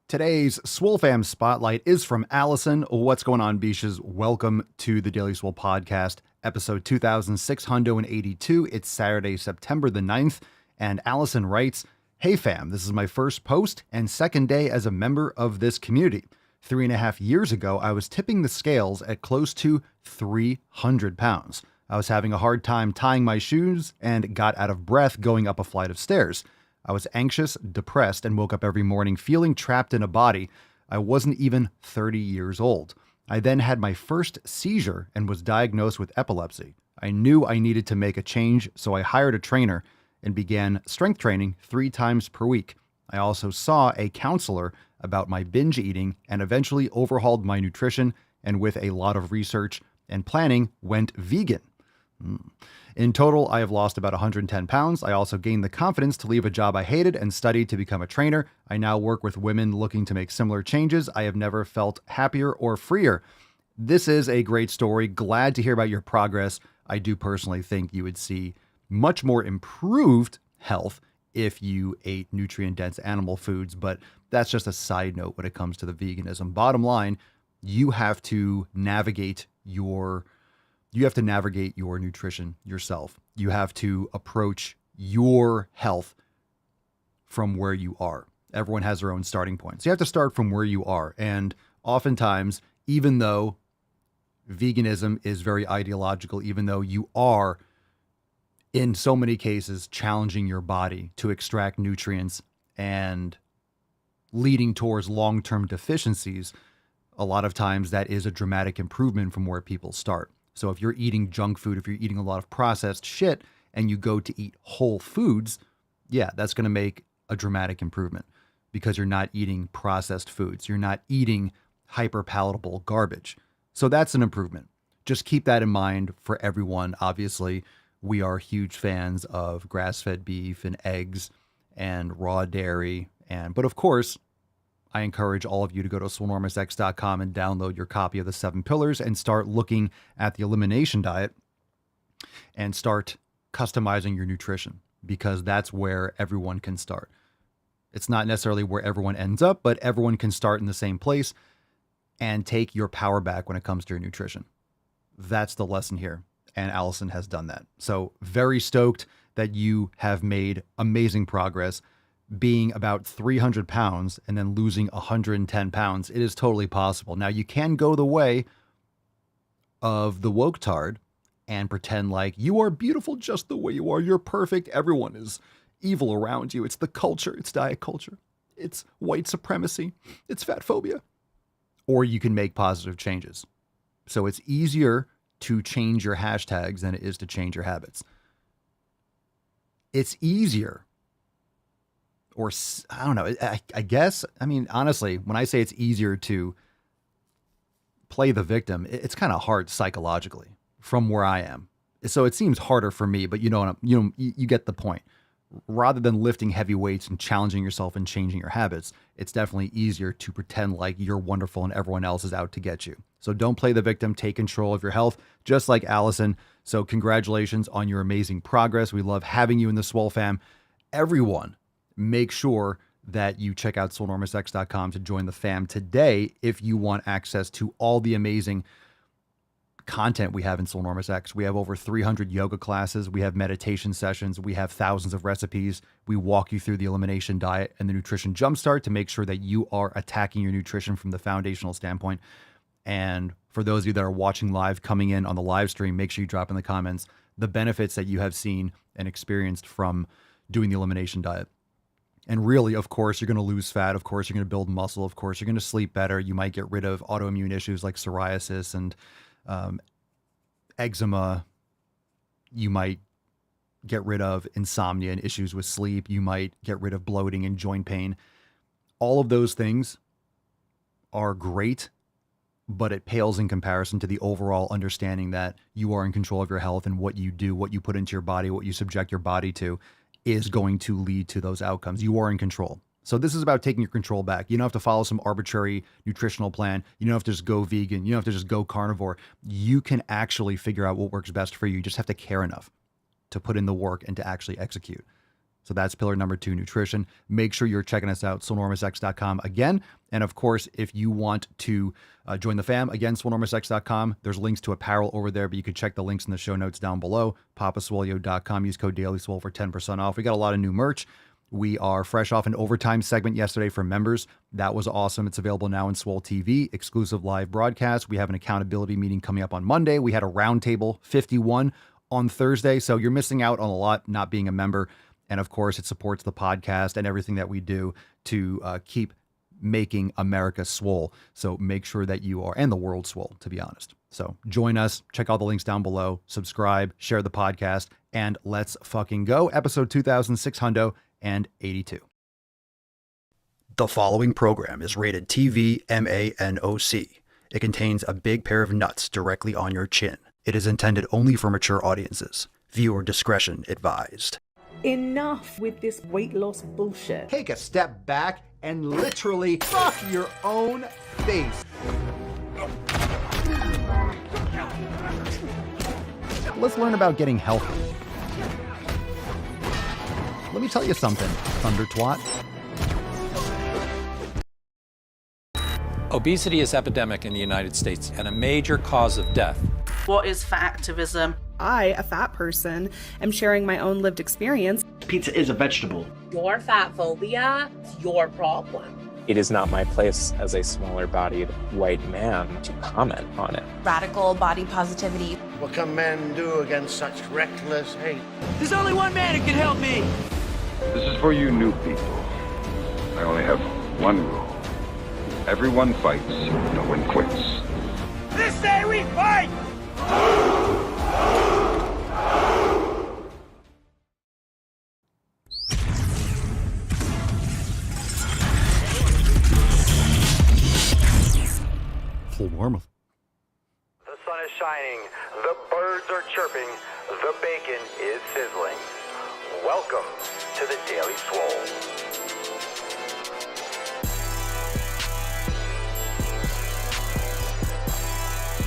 Today's Swole Fam Spotlight is from Allison. What's going on, Beaches? Welcome to the Daily Swole Podcast, episode 2682. It's Saturday, September the 9th, and Allison writes, "Hey fam, this is my first post and second day as a member of this community. 3.5 years ago, I was tipping the scales at close to 300 pounds. I was having a hard time tying my shoes and got out of breath going up a flight of stairs. I was anxious, depressed, and woke up every morning feeling trapped in a body. I wasn't even 30 years old. I then had my first seizure and was diagnosed with epilepsy. I knew I needed to make a change, so I hired a trainer and began strength training 3 times per week. I also saw a counselor about my binge eating and eventually overhauled my nutrition, and with a lot of research and planning, went vegan. In total, I have lost about 110 pounds. I also gained the confidence to leave a job I hated and studied to become a trainer. I now work with women looking to make similar changes. I have never felt happier or freer." This is a great story. Glad to hear about your progress. I do personally think you would see much more improved health if you ate nutrient-dense animal foods, but that's just a side note when it comes to the veganism. Bottom line, you have to navigate your nutrition yourself. You have to approach your health from where you are. Everyone has their own starting point. So you have to start from where you are. And oftentimes, even though veganism is very ideological, even though you are, in so many cases, challenging your body to extract nutrients and leading towards long-term deficiencies, a lot of times that is a dramatic improvement from where people start. So if you're eating junk food, if you're eating a lot of processed shit and you go to eat whole foods, yeah, that's going to make a dramatic improvement because you're not eating processed foods. You're not eating hyper palatable garbage. So that's an improvement. Just keep that in mind for everyone. Obviously, we are huge fans of grass-fed beef and eggs and raw dairy. But of course, I encourage all of you to go to swolenormousx.com and download your copy of the 7 pillars and start looking at the elimination diet and start customizing your nutrition, because that's where everyone can start. It's not necessarily where everyone ends up, but everyone can start in the same place and take your power back when it comes to your nutrition. That's the lesson here. And Allison has done that. So very stoked that you have made amazing progress. Being about 300 pounds and then losing 110 pounds, it is totally possible. Now, you can go the way of the woke tard and pretend like you are beautiful just the way you are. You're perfect. Everyone is evil around you. It's the culture. It's diet culture. It's white supremacy. It's fat phobia. Or you can make positive changes. So it's easier to change your hashtags than it is to change your habits. It's easier. Or I don't know, I guess, I mean, honestly, when I say it's easier to play the victim, it's kind of hard psychologically from where I am. So it seems harder for me, but you get the point. Rather than lifting heavy weights and challenging yourself and changing your habits, it's definitely easier to pretend like you're wonderful and everyone else is out to get you. So don't play the victim, take control of your health, just like Allison. So congratulations on your amazing progress. We love having you in the Swole fam. Everyone, make sure that you check out swolenormousx.com to join the fam today if you want access to all the amazing content we have in Swole Enormous X. We have over 300 yoga classes. We have meditation sessions. We have thousands of recipes. We walk you through the elimination diet and the nutrition jumpstart to make sure that you are attacking your nutrition from the foundational standpoint. And for those of you that are watching live, coming in on the live stream, make sure you drop in the comments the benefits that you have seen and experienced from doing the elimination diet. And really, of course, you're going to lose fat. Of course, you're going to build muscle. Of course, you're going to sleep better. You might get rid of autoimmune issues like psoriasis and eczema. You might get rid of insomnia and issues with sleep. You might get rid of bloating and joint pain. All of those things are great, but it pales in comparison to the overall understanding that you are in control of your health, and what you do, what you put into your body, what you subject your body to is going to lead to those outcomes. You are in control. So this is about taking your control back. You don't have to follow some arbitrary nutritional plan. You don't have to just go vegan. You don't have to just go carnivore. You can actually figure out what works best for you. You just have to care enough to put in the work and to actually execute. So that's pillar number 2, nutrition. Make sure you're checking us out, swolenormousx.com again. And of course, if you want to join the fam, again, swolenormousx.com. There's links to apparel over there, but you can check the links in the show notes down below. papaswolio.com. Use code Daily Swole for 10% off. We got a lot of new merch. We are fresh off an overtime segment yesterday for members. That was awesome. It's available now in Swole TV, exclusive live broadcast. We have an accountability meeting coming up on Monday. We had a roundtable 51 on Thursday. So you're missing out on a lot not being a member. And of course, it supports the podcast and everything that we do to keep making America swole. So make sure that you are, and the world swole, to be honest. So join us, check all the links down below, subscribe, share the podcast, and let's fucking go. Episode 2682. The following program is rated TV MANOC. It contains a big pair of nuts directly on your chin. It is intended only for mature audiences. Viewer discretion advised. Enough with this weight loss bullshit. Take a step back and literally fuck your own face. Let's learn about getting healthy. Let me tell you something, Thunder Twat. Obesity is epidemic in the United States and a major cause of death. What is fat activism? I, a fat person, am sharing my own lived experience. Pizza is a vegetable. Your fat phobia is your problem. It is not my place as a smaller-bodied white man to comment on it. Radical body positivity. What can men do against such reckless hate? There's only one man who can help me. This is for you new people. I only have one rule. Everyone fights, no one quits. This day we fight! Full warmth. The sun is shining, the birds are chirping, the bacon is sizzling. Welcome to the Daily Swole.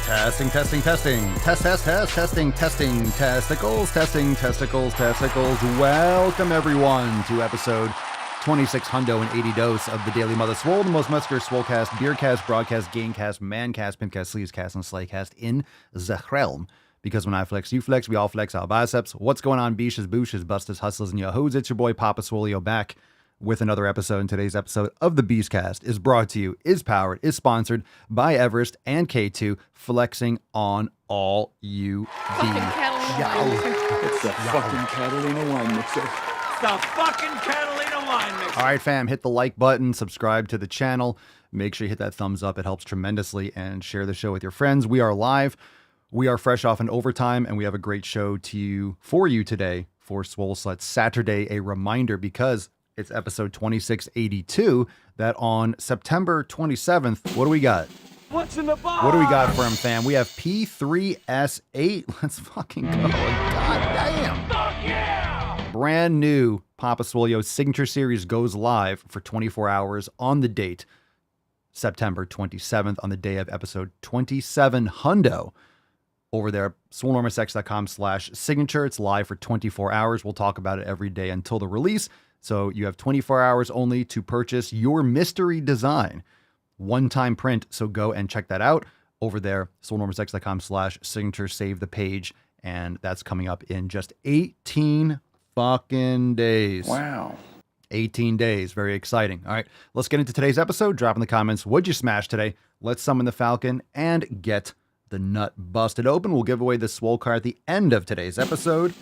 Testing. Testing, testicles. Welcome, everyone, to episode 2680 dose of the Daily Mother Swole, the most muscular swolecast, beercast, broadcast, gamecast, mancast, pimpcast, sleazecast, and slaycast in the realm. Because when I flex, you flex, we all flex our biceps. What's going on, beaches, booshes, busters, hustlers, and yo-hoes? It's your boy, Papa Swolio, back with another episode. And today's episode of the Beastcast is brought to you, is powered, is sponsored by Everest and K2, flexing on all you It's the fucking Catalina wine mixer. It's the fucking Catalina wine mixer. All right, fam, hit the like button, subscribe to the channel. Make sure you hit that thumbs up. It helps tremendously. And share the show with your friends. We are live. We are fresh off an overtime, and we have a great show for you today for Swole Sluts Saturday. A reminder, because it's episode 2682, that on September 27th, what do we got? What's in the box? What do we got for him, fam? We have P3S8. Let's fucking go. God damn. Fuck yeah! Brand new Papa Swolio signature series goes live for 24 hours on the date, September 27th, on the day of episode 27 hundo. Over there, swolenormousx.com/signature. It's live for 24 hours. We'll talk about it every day until the release. So you have 24 hours only to purchase your mystery design. One-time print. So go and check that out over there, swolenormousx.com/signature. Save the page. And that's coming up in just 18 fucking days. Wow. 18 days. Very exciting. All right, let's get into today's episode. Drop in the comments, what'd you smash today? Let's summon the Falcon and get the nut busted open. We'll give away the swole card at the end of today's episode.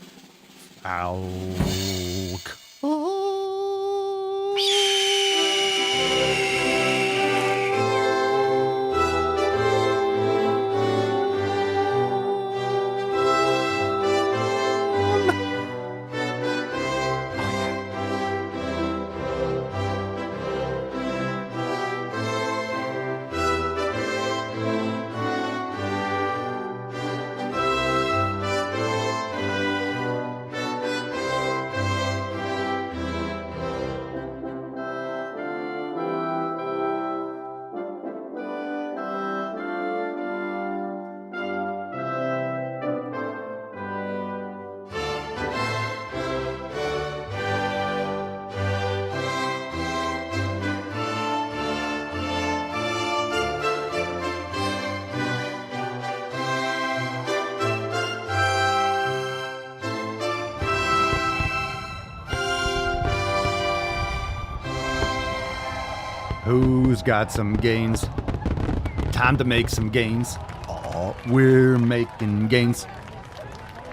Who's got some gains? Time to make some gains. Oh, we're making gains.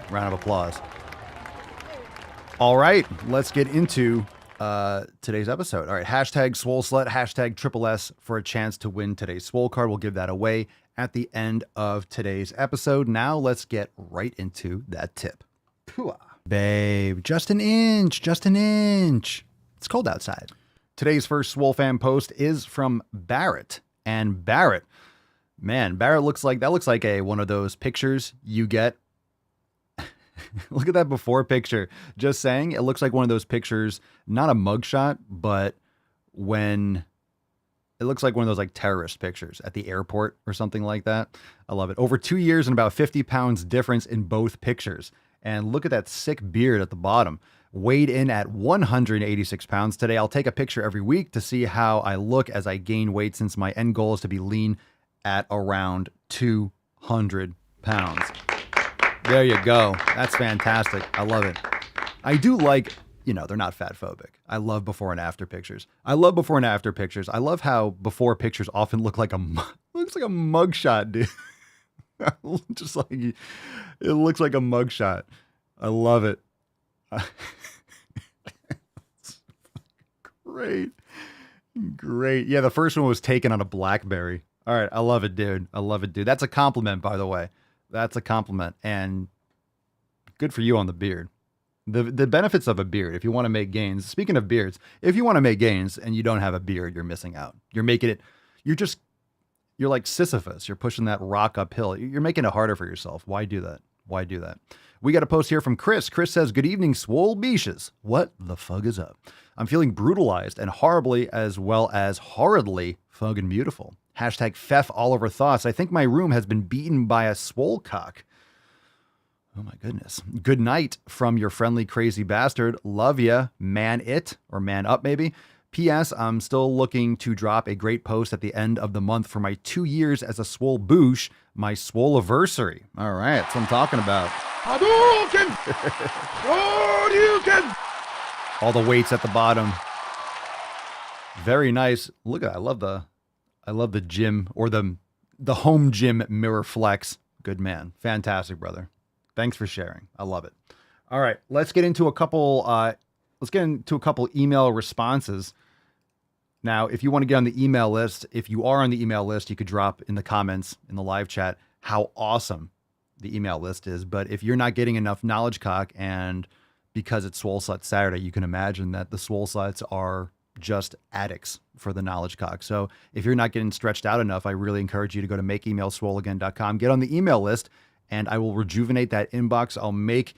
Round of applause. All right, let's get into today's episode. All right, hashtag Swole Slut, hashtag Triple S for a chance to win today's Swole card. We'll give that away at the end of today's episode. Now let's get right into that tip. Pooah. Babe, just an inch, just an inch. It's cold outside. Today's first Swole fan post is from Barrett. And Barrett, man, Barrett looks like one of those pictures you get. Look at that before picture. Just saying, it looks like one of those pictures, not a mugshot, but when it looks like one of those like terrorist pictures at the airport or something like that. I love it. Over 2 years and about 50 pounds difference in both pictures. And look at that sick beard at the bottom. Weighed in at 186 pounds today. I'll take a picture every week to see how I look as I gain weight, since my end goal is to be lean at around 200 pounds. There you go. That's fantastic. I love it. I do like, they're not fat phobic. I love before and after pictures. I love how before pictures often look like looks like a mugshot, dude. Just like it looks like a mugshot. I love it. Great. Yeah, the first one was taken on a BlackBerry. All right, I love it, dude. That's a compliment, by the way. That's a compliment, and good for you on the beard. The benefits of a beard, if you want to make gains. Speaking of beards, if you want to make gains and you don't have a beard, you're missing out. You're like Sisyphus. You're pushing that rock uphill. You're making it harder for yourself. Why do that? We got a post here from Chris. Chris says, "Good evening, Swole Beaches. What the fuck is up? I'm feeling brutalized and horribly, as well as horridly fucking beautiful. Hashtag Pfeff all over thoughts. I think my room has been beaten by a swole cock. Oh my goodness. Good night from your friendly crazy bastard. Love ya, man it, or man up maybe. P.S. I'm still looking to drop a great post at the end of the month for my 2 years as a swole boosh, my swole-iversary." All right, that's what I'm talking about. Hadouken! Hadouken! All the weights at the bottom. Very nice. Look at that. I love the gym, or the home gym mirror flex. Good man. Fantastic, brother. Thanks for sharing. I love it. All right, let's get into a couple email responses. Now, if you want to get on the email list, if you are on the email list, you could drop in the comments in the live chat how awesome the email list is. But if you're not getting enough knowledge cock, and because it's Swole Slut Saturday, you can imagine that the Swole Sluts are just addicts for the knowledge cock. So if you're not getting stretched out enough, I really encourage you to go to makeemailswoleagain.com, get on the email list, and I will rejuvenate that inbox. I'll make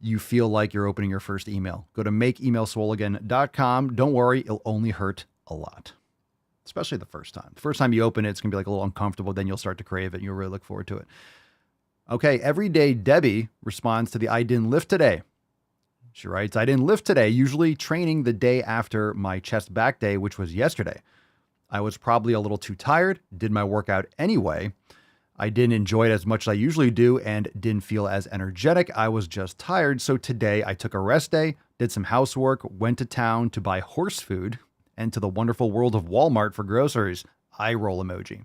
you feel like you're opening your first email. Go to makeemailswoleagain.com. Don't worry, it'll only hurt a lot, especially the first time. The first time you open it, it's going to be like a little uncomfortable. Then you'll start to crave it, and you'll really look forward to it. Okay, Everyday Debbie responds to the "I didn't lift today." She writes, "I didn't lift today, usually training the day after my chest back day, which was yesterday. I was probably a little too tired, did my workout anyway. I didn't enjoy it as much as I usually do and didn't feel as energetic. I was just tired. So today I took a rest day, did some housework, went to town to buy horse food, and to the wonderful world of Walmart for groceries. Eye roll emoji.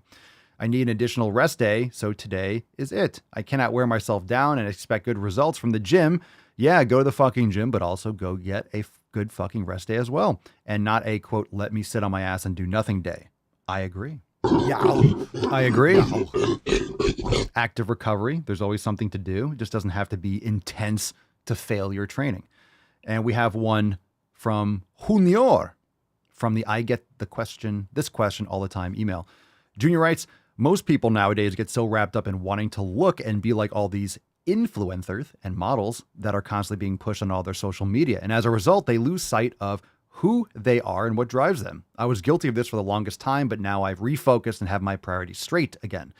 I need an additional rest day, so today is it. I cannot wear myself down and expect good results from the gym. Yeah, go to the fucking gym, but also go get a good fucking rest day as well. And not a, quote, let me sit on my ass and do nothing day. I agree." Yeah, I agree. Active recovery. There's always something to do. It just doesn't have to be intense to fail your training. And we have one from Junior from the "I get this question all the time" email. Junior writes, "Most people nowadays get so wrapped up in wanting to look and be like all these influencers and models that are constantly being pushed on all their social media. And as a result, they lose sight of who they are and what drives them. I was guilty of this for the longest time, but now I've refocused and have my priorities straight again.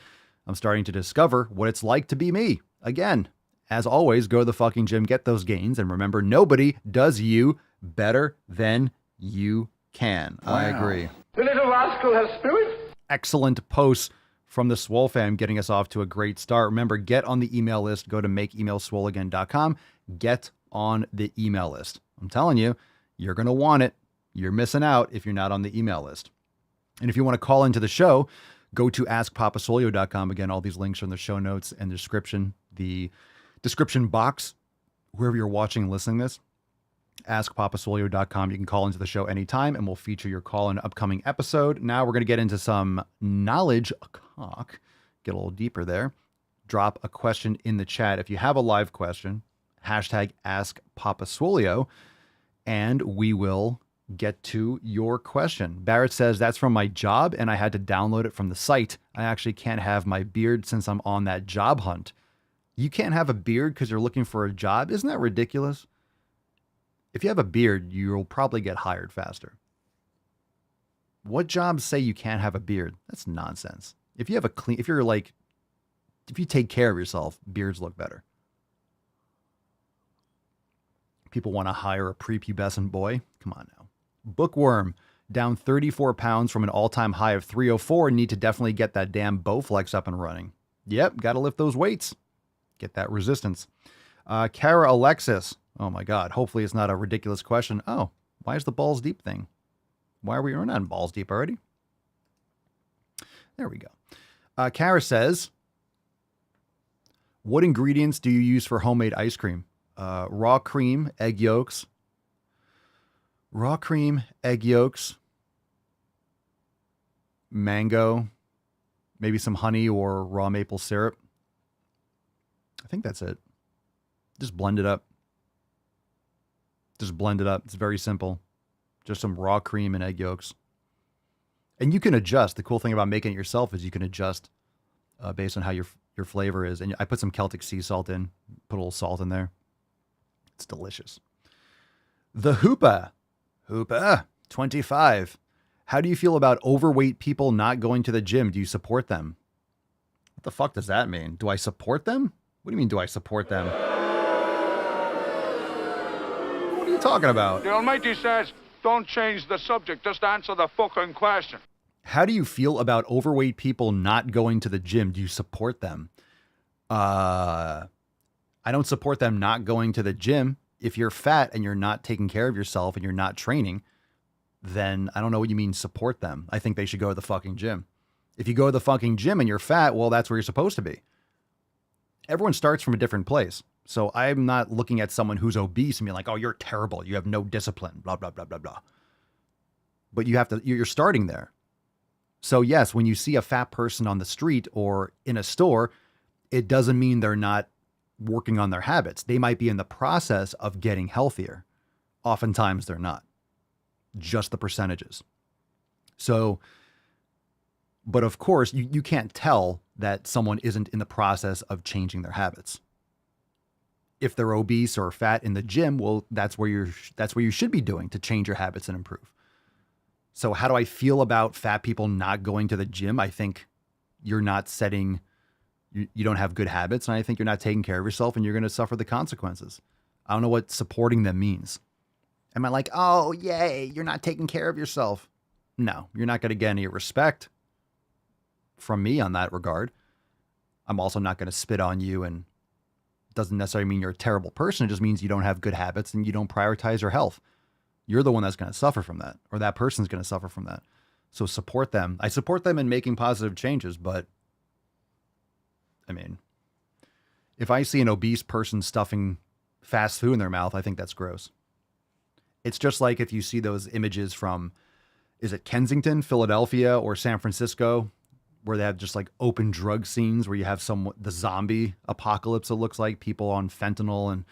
I'm starting to discover what it's like to be me again. As always, go to the fucking gym, get those gains, and remember, nobody does you better than you can." Wow. I agree. The little rascal has spirit. Excellent posts from the Swole fam, getting us off to a great start. Remember, get on the email list. Go to makeemailswoleagain.com. Get on the email list. I'm telling you, you're going to want it. You're missing out if you're not on the email list. And if you want to call into the show, go to askpapasolio.com. Again, all these links are in the show notes and description. The description box, wherever you're watching and listening to this, askpapasolio.com. You can call into the show anytime, and we'll feature your call in an upcoming episode. Now we're going to get into some knowledge cock. Get a little deeper there. Drop a question in the chat. If you have a live question, hashtag AskPapaSwolio, and we will get to your question. Barrett says, that's from my job, and I had to download it from the site. I actually can't have my beard since I'm on that job hunt. You can't have a beard because you're looking for a job? Isn't that ridiculous? If you have a beard, you'll probably get hired faster. What jobs say you can't have a beard? That's nonsense. If you have if you take care of yourself, beards look better. People want to hire a prepubescent boy. Come on now. Bookworm, down 34 pounds from an all-time high of 304. Need to definitely get that damn Bowflex up and running. Yep, got to lift those weights. Get that resistance. Kara Alexis. Oh my God. Hopefully it's not a ridiculous question. Oh, why is the balls deep thing? Why are we not in balls deep already? There we go. Kara says, what ingredients do you use for homemade ice cream? Raw cream, egg yolks, mango, maybe some honey or raw maple syrup. I think that's it. Just blend it up. It's very simple. Just some raw cream and egg yolks. And you can adjust. The cool thing about making it yourself is you can adjust based on how your flavor is. And I put some Celtic sea salt in, put a little salt in there. It's delicious. The Hoopa 25. How do you feel about overweight people not going to the gym? Do you support them? What the fuck does that mean? Do I support them? What do you mean, do I support them? What are you talking about? The Almighty says, don't change the subject, just answer the fucking question. How do you feel about overweight people not going to the gym? Do you support them? I don't support them not going to the gym. If you're fat and you're not taking care of yourself and you're not training, then I don't know what you mean support them. I think they should go to the fucking gym. If you go to the fucking gym and you're fat, well, that's where you're supposed to be. Everyone starts from a different place. So I'm not looking at someone who's obese and being like, oh, you're terrible. You have no discipline, blah, blah, blah, blah, blah. But you're starting there. So yes, when you see a fat person on the street or in a store, it doesn't mean they're not working on their habits. They might be in the process of getting healthier. Oftentimes they're not. Just the percentages. So, but of course, you can't tell that someone isn't in the process of changing their habits. If they're obese or fat in the gym, well, that's where you should be doing to change your habits and improve. So how do I feel about fat people not going to the gym? I think you're not setting, you don't have good habits, and I think you're not taking care of yourself, and you're going to suffer the consequences. I don't know what supporting them means. Am I like, oh, yay, you're not taking care of yourself? No, you're not going to get any respect from me on that regard. I'm also not going to spit on you, and it doesn't necessarily mean you're a terrible person. It just means you don't have good habits and you don't prioritize your health. You're the one that's going to suffer from that, or that person's going to suffer from that. So support them. I support them in making positive changes, but I mean, if I see an obese person stuffing fast food in their mouth, I think that's gross. It's just like if you see those images from, is it Kensington, Philadelphia, or San Francisco, where they have just like open drug scenes where you have the zombie apocalypse, it looks like, people on fentanyl and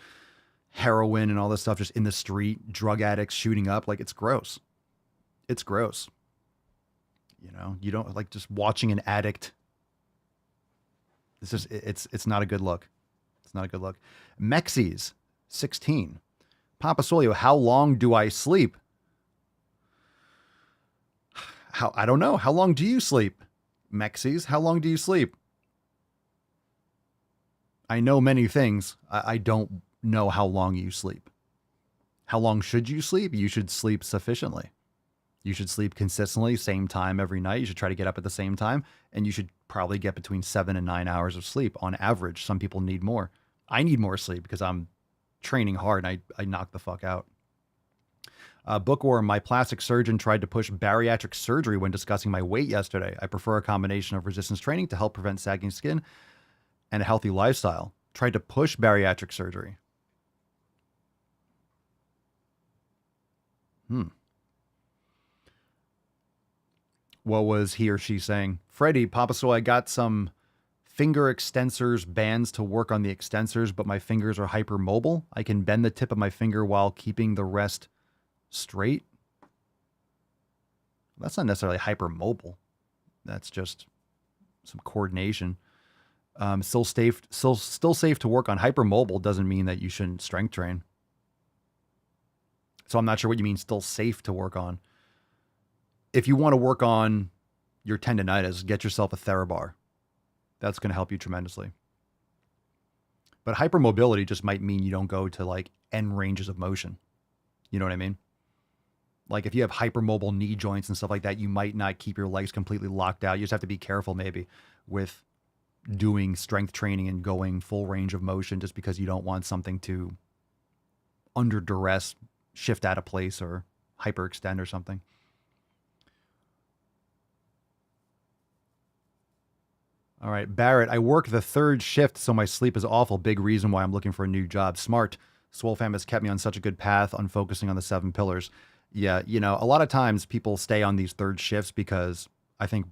heroin and all this stuff just in the street, drug addicts shooting up. Like, it's gross. It's gross. You know, you don't like just watching an addict. It's not a good look. It's not a good look. Mexies, 16. Papa Solio, how long do I sleep? I don't know. How long do you sleep? Mexies, how long do you sleep? I know many things. I don't know how long you sleep. How long should you sleep? You should sleep sufficiently. You should sleep consistently, same time every night. You should try to get up at the same time, and you should probably get between 7 and 9 hours of sleep on average. Some people need more. I need more sleep because I'm training hard and I knock the fuck out. Bookworm, my plastic surgeon tried to push bariatric surgery when discussing my weight yesterday. I prefer a combination of resistance training to help prevent sagging skin and a healthy lifestyle. Tried to push bariatric surgery. What was he or she saying? Freddie, Papa, so I got some finger extensors bands to work on the extensors, but my fingers are hypermobile. I can bend the tip of my finger while keeping the rest straight. That's not necessarily hypermobile. That's just some coordination. Still safe to work on. Hypermobile doesn't mean that you shouldn't strength train. So I'm not sure what you mean still safe to work on. If you want to work on your tendonitis, get yourself a TheraBar. That's going to help you tremendously. But hypermobility just might mean you don't go to like end ranges of motion. You know what I mean? Like if you have hypermobile knee joints and stuff like that, you might not keep your legs completely locked out. You just have to be careful maybe with doing strength training and going full range of motion just because you don't want something to under duress shift out of place or hyperextend or something. All right, Barrett, I work the third shift, so my sleep is awful. Big reason why I'm looking for a new job. Smart. Swole Fam has kept me on such a good path on focusing on the 7 pillars. Yeah, you know, a lot of times people stay on these third shifts because I think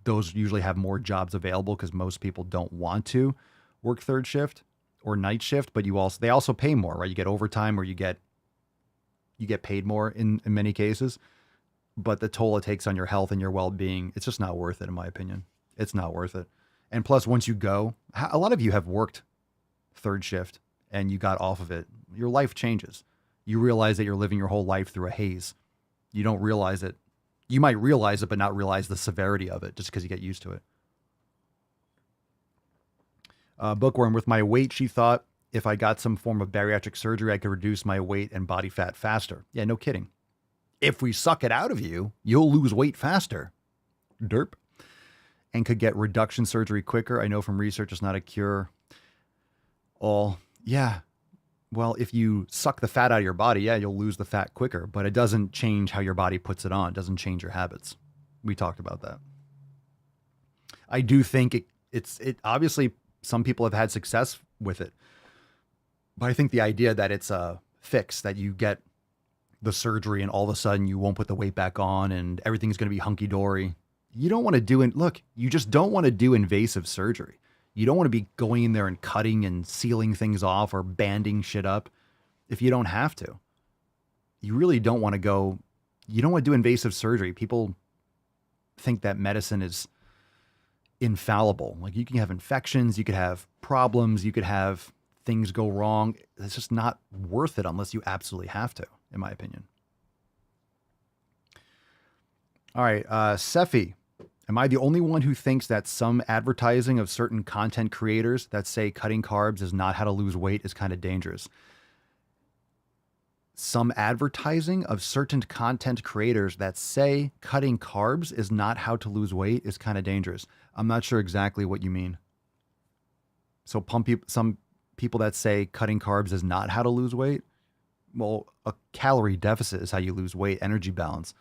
those usually have more jobs available because most people don't want to work third shift or night shift, but they also pay more, right? You get overtime or you get paid more in many cases, but the toll it takes on your health and your well-being, it's just not worth it, in my opinion. It's not worth it. And plus, once you go, a lot of you have worked third shift and you got off of it. Your life changes. You realize that you're living your whole life through a haze. You don't realize it. You might realize it, but not realize the severity of it just because you get used to it. Bookworm, with my weight, she thought if I got some form of bariatric surgery, I could reduce my weight and body fat faster. Yeah, no kidding. If we suck it out of you, you'll lose weight faster. Derp. And could get reduction surgery quicker. I know from research it's not a cure all. Yeah. Well, if you suck the fat out of your body, yeah, you'll lose the fat quicker, but it doesn't change how your body puts it on. It doesn't change your habits. We talked about that. I do think it obviously some people have had success with it, but I think the idea that it's a fix, that you get the surgery and all of a sudden you won't put the weight back on and everything's going to be hunky-dory. You don't want to do it. Look, you just don't want to do invasive surgery. You don't want to be going in there and cutting and sealing things off or banding shit up if you don't have to. You really don't want to go. You don't want to do invasive surgery. People think that medicine is infallible. Like you can have infections, you could have problems, you could have things go wrong. It's just not worth it unless you absolutely have to, in my opinion. All right, Sephi. Am I the only one who thinks that some advertising of certain content creators that say cutting carbs is not how to lose weight is kind of dangerous? Some advertising of certain content creators that say cutting carbs is not how to lose weight is kind of dangerous. I'm not sure exactly what you mean. So some people that say cutting carbs is not how to lose weight. Well, a calorie deficit is how you lose weight, energy balance.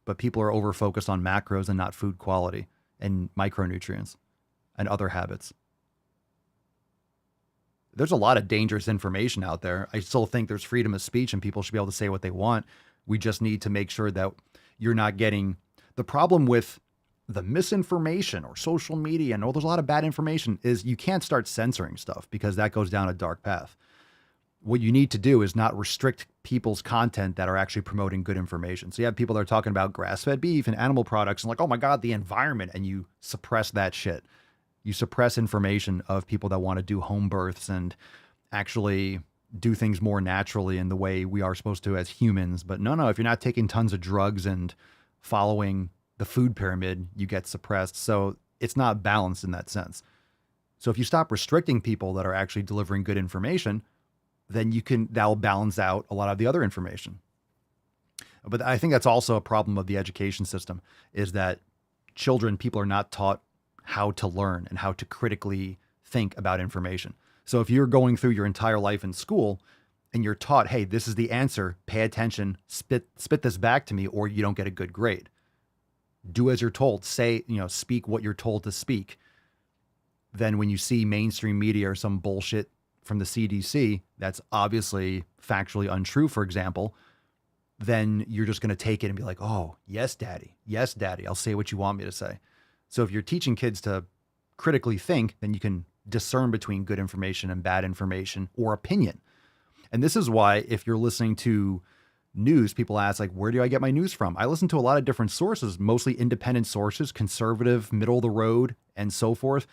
But people are over-focused on macros and not food quality and micronutrients and other habits. There's a lot of dangerous information out there. I still think there's freedom of speech and people should be able to say what they want. We just need to make sure that you're not getting the problem with the misinformation or social media and there's a lot of bad information is you can't start censoring stuff because that goes down a dark path. What you need to do is not restrict people's content that are actually promoting good information. So you have people that are talking about grass-fed beef and animal products and like, oh my God, the environment, and you suppress that shit. You suppress information of people that want to do home births and actually do things more naturally in the way we are supposed to as humans. But no, if you're not taking tons of drugs and following the food pyramid, you get suppressed. So it's not balanced in that sense. So if you stop restricting people that are actually delivering good information, then that'll balance out a lot of the other information. But I think that's also a problem of the education system is that people are not taught how to learn and how to critically think about information. So if you're going through your entire life in school and you're taught, hey, this is the answer, pay attention, spit this back to me, or you don't get a good grade. Do as you're told, say, speak what you're told to speak. Then when you see mainstream media or some bullshit from the CDC that's obviously factually untrue, for example, then you're just going to take it and be like, oh, yes, daddy. Yes, daddy. I'll say what you want me to say. So if you're teaching kids to critically think, then you can discern between good information and bad information or opinion. And this is why if you're listening to news, people ask, like, where do I get my news from? I listen to a lot of different sources, mostly independent sources, conservative, middle of the road, and so forth.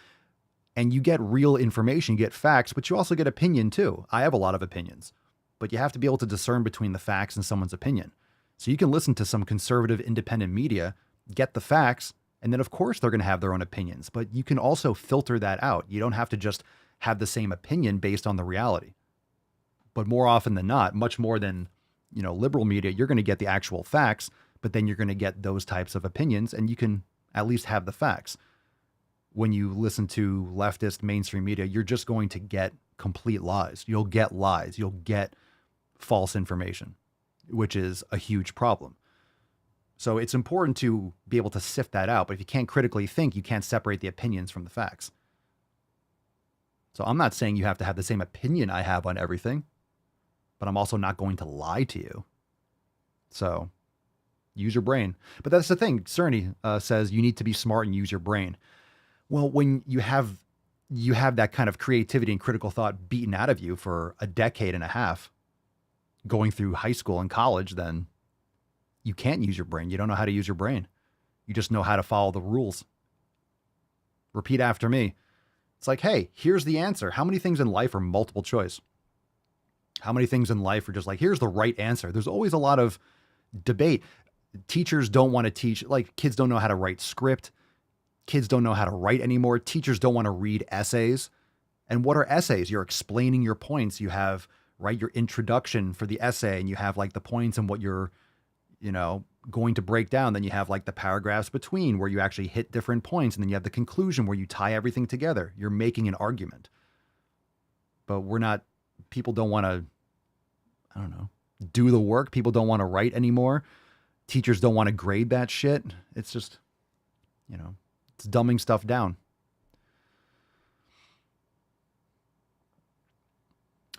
And you get real information, you get facts, but you also get opinion too. I have a lot of opinions, but you have to be able to discern between the facts and someone's opinion. So you can listen to some conservative, independent media, get the facts, and then of course they're going to have their own opinions, but you can also filter that out. You don't have to just have the same opinion based on the reality. But more often than not, much more than, liberal media, you're going to get the actual facts, but then you're going to get those types of opinions, and you can at least have the facts. When you listen to leftist mainstream media, you're just going to get complete lies. You'll get lies. You'll get false information, which is a huge problem. So it's important to be able to sift that out. But if you can't critically think, you can't separate the opinions from the facts. So I'm not saying you have to have the same opinion I have on everything, but I'm also not going to lie to you. So use your brain. But that's the thing. Cerny says you need to be smart and use your brain. Well, when you have that kind of creativity and critical thought beaten out of you for a decade and a half, going through high school and college, then you can't use your brain. You don't know how to use your brain. You just know how to follow the rules. Repeat after me. It's like, hey, here's the answer. How many things in life are multiple choice? How many things in life are just like, here's the right answer? There's always a lot of debate. Teachers don't want to teach, like kids don't know how to write script. Kids don't know how to write anymore. Teachers don't want to read essays. And what are essays? You're explaining your points. You have, right, your introduction for the essay, and you have like the points and what you're, going to break down. Then you have like the paragraphs between where you actually hit different points. And then you have the conclusion where you tie everything together. You're making an argument. But people don't want to, do the work. People don't want to write anymore. Teachers don't want to grade that shit. It's just, it's dumbing stuff down.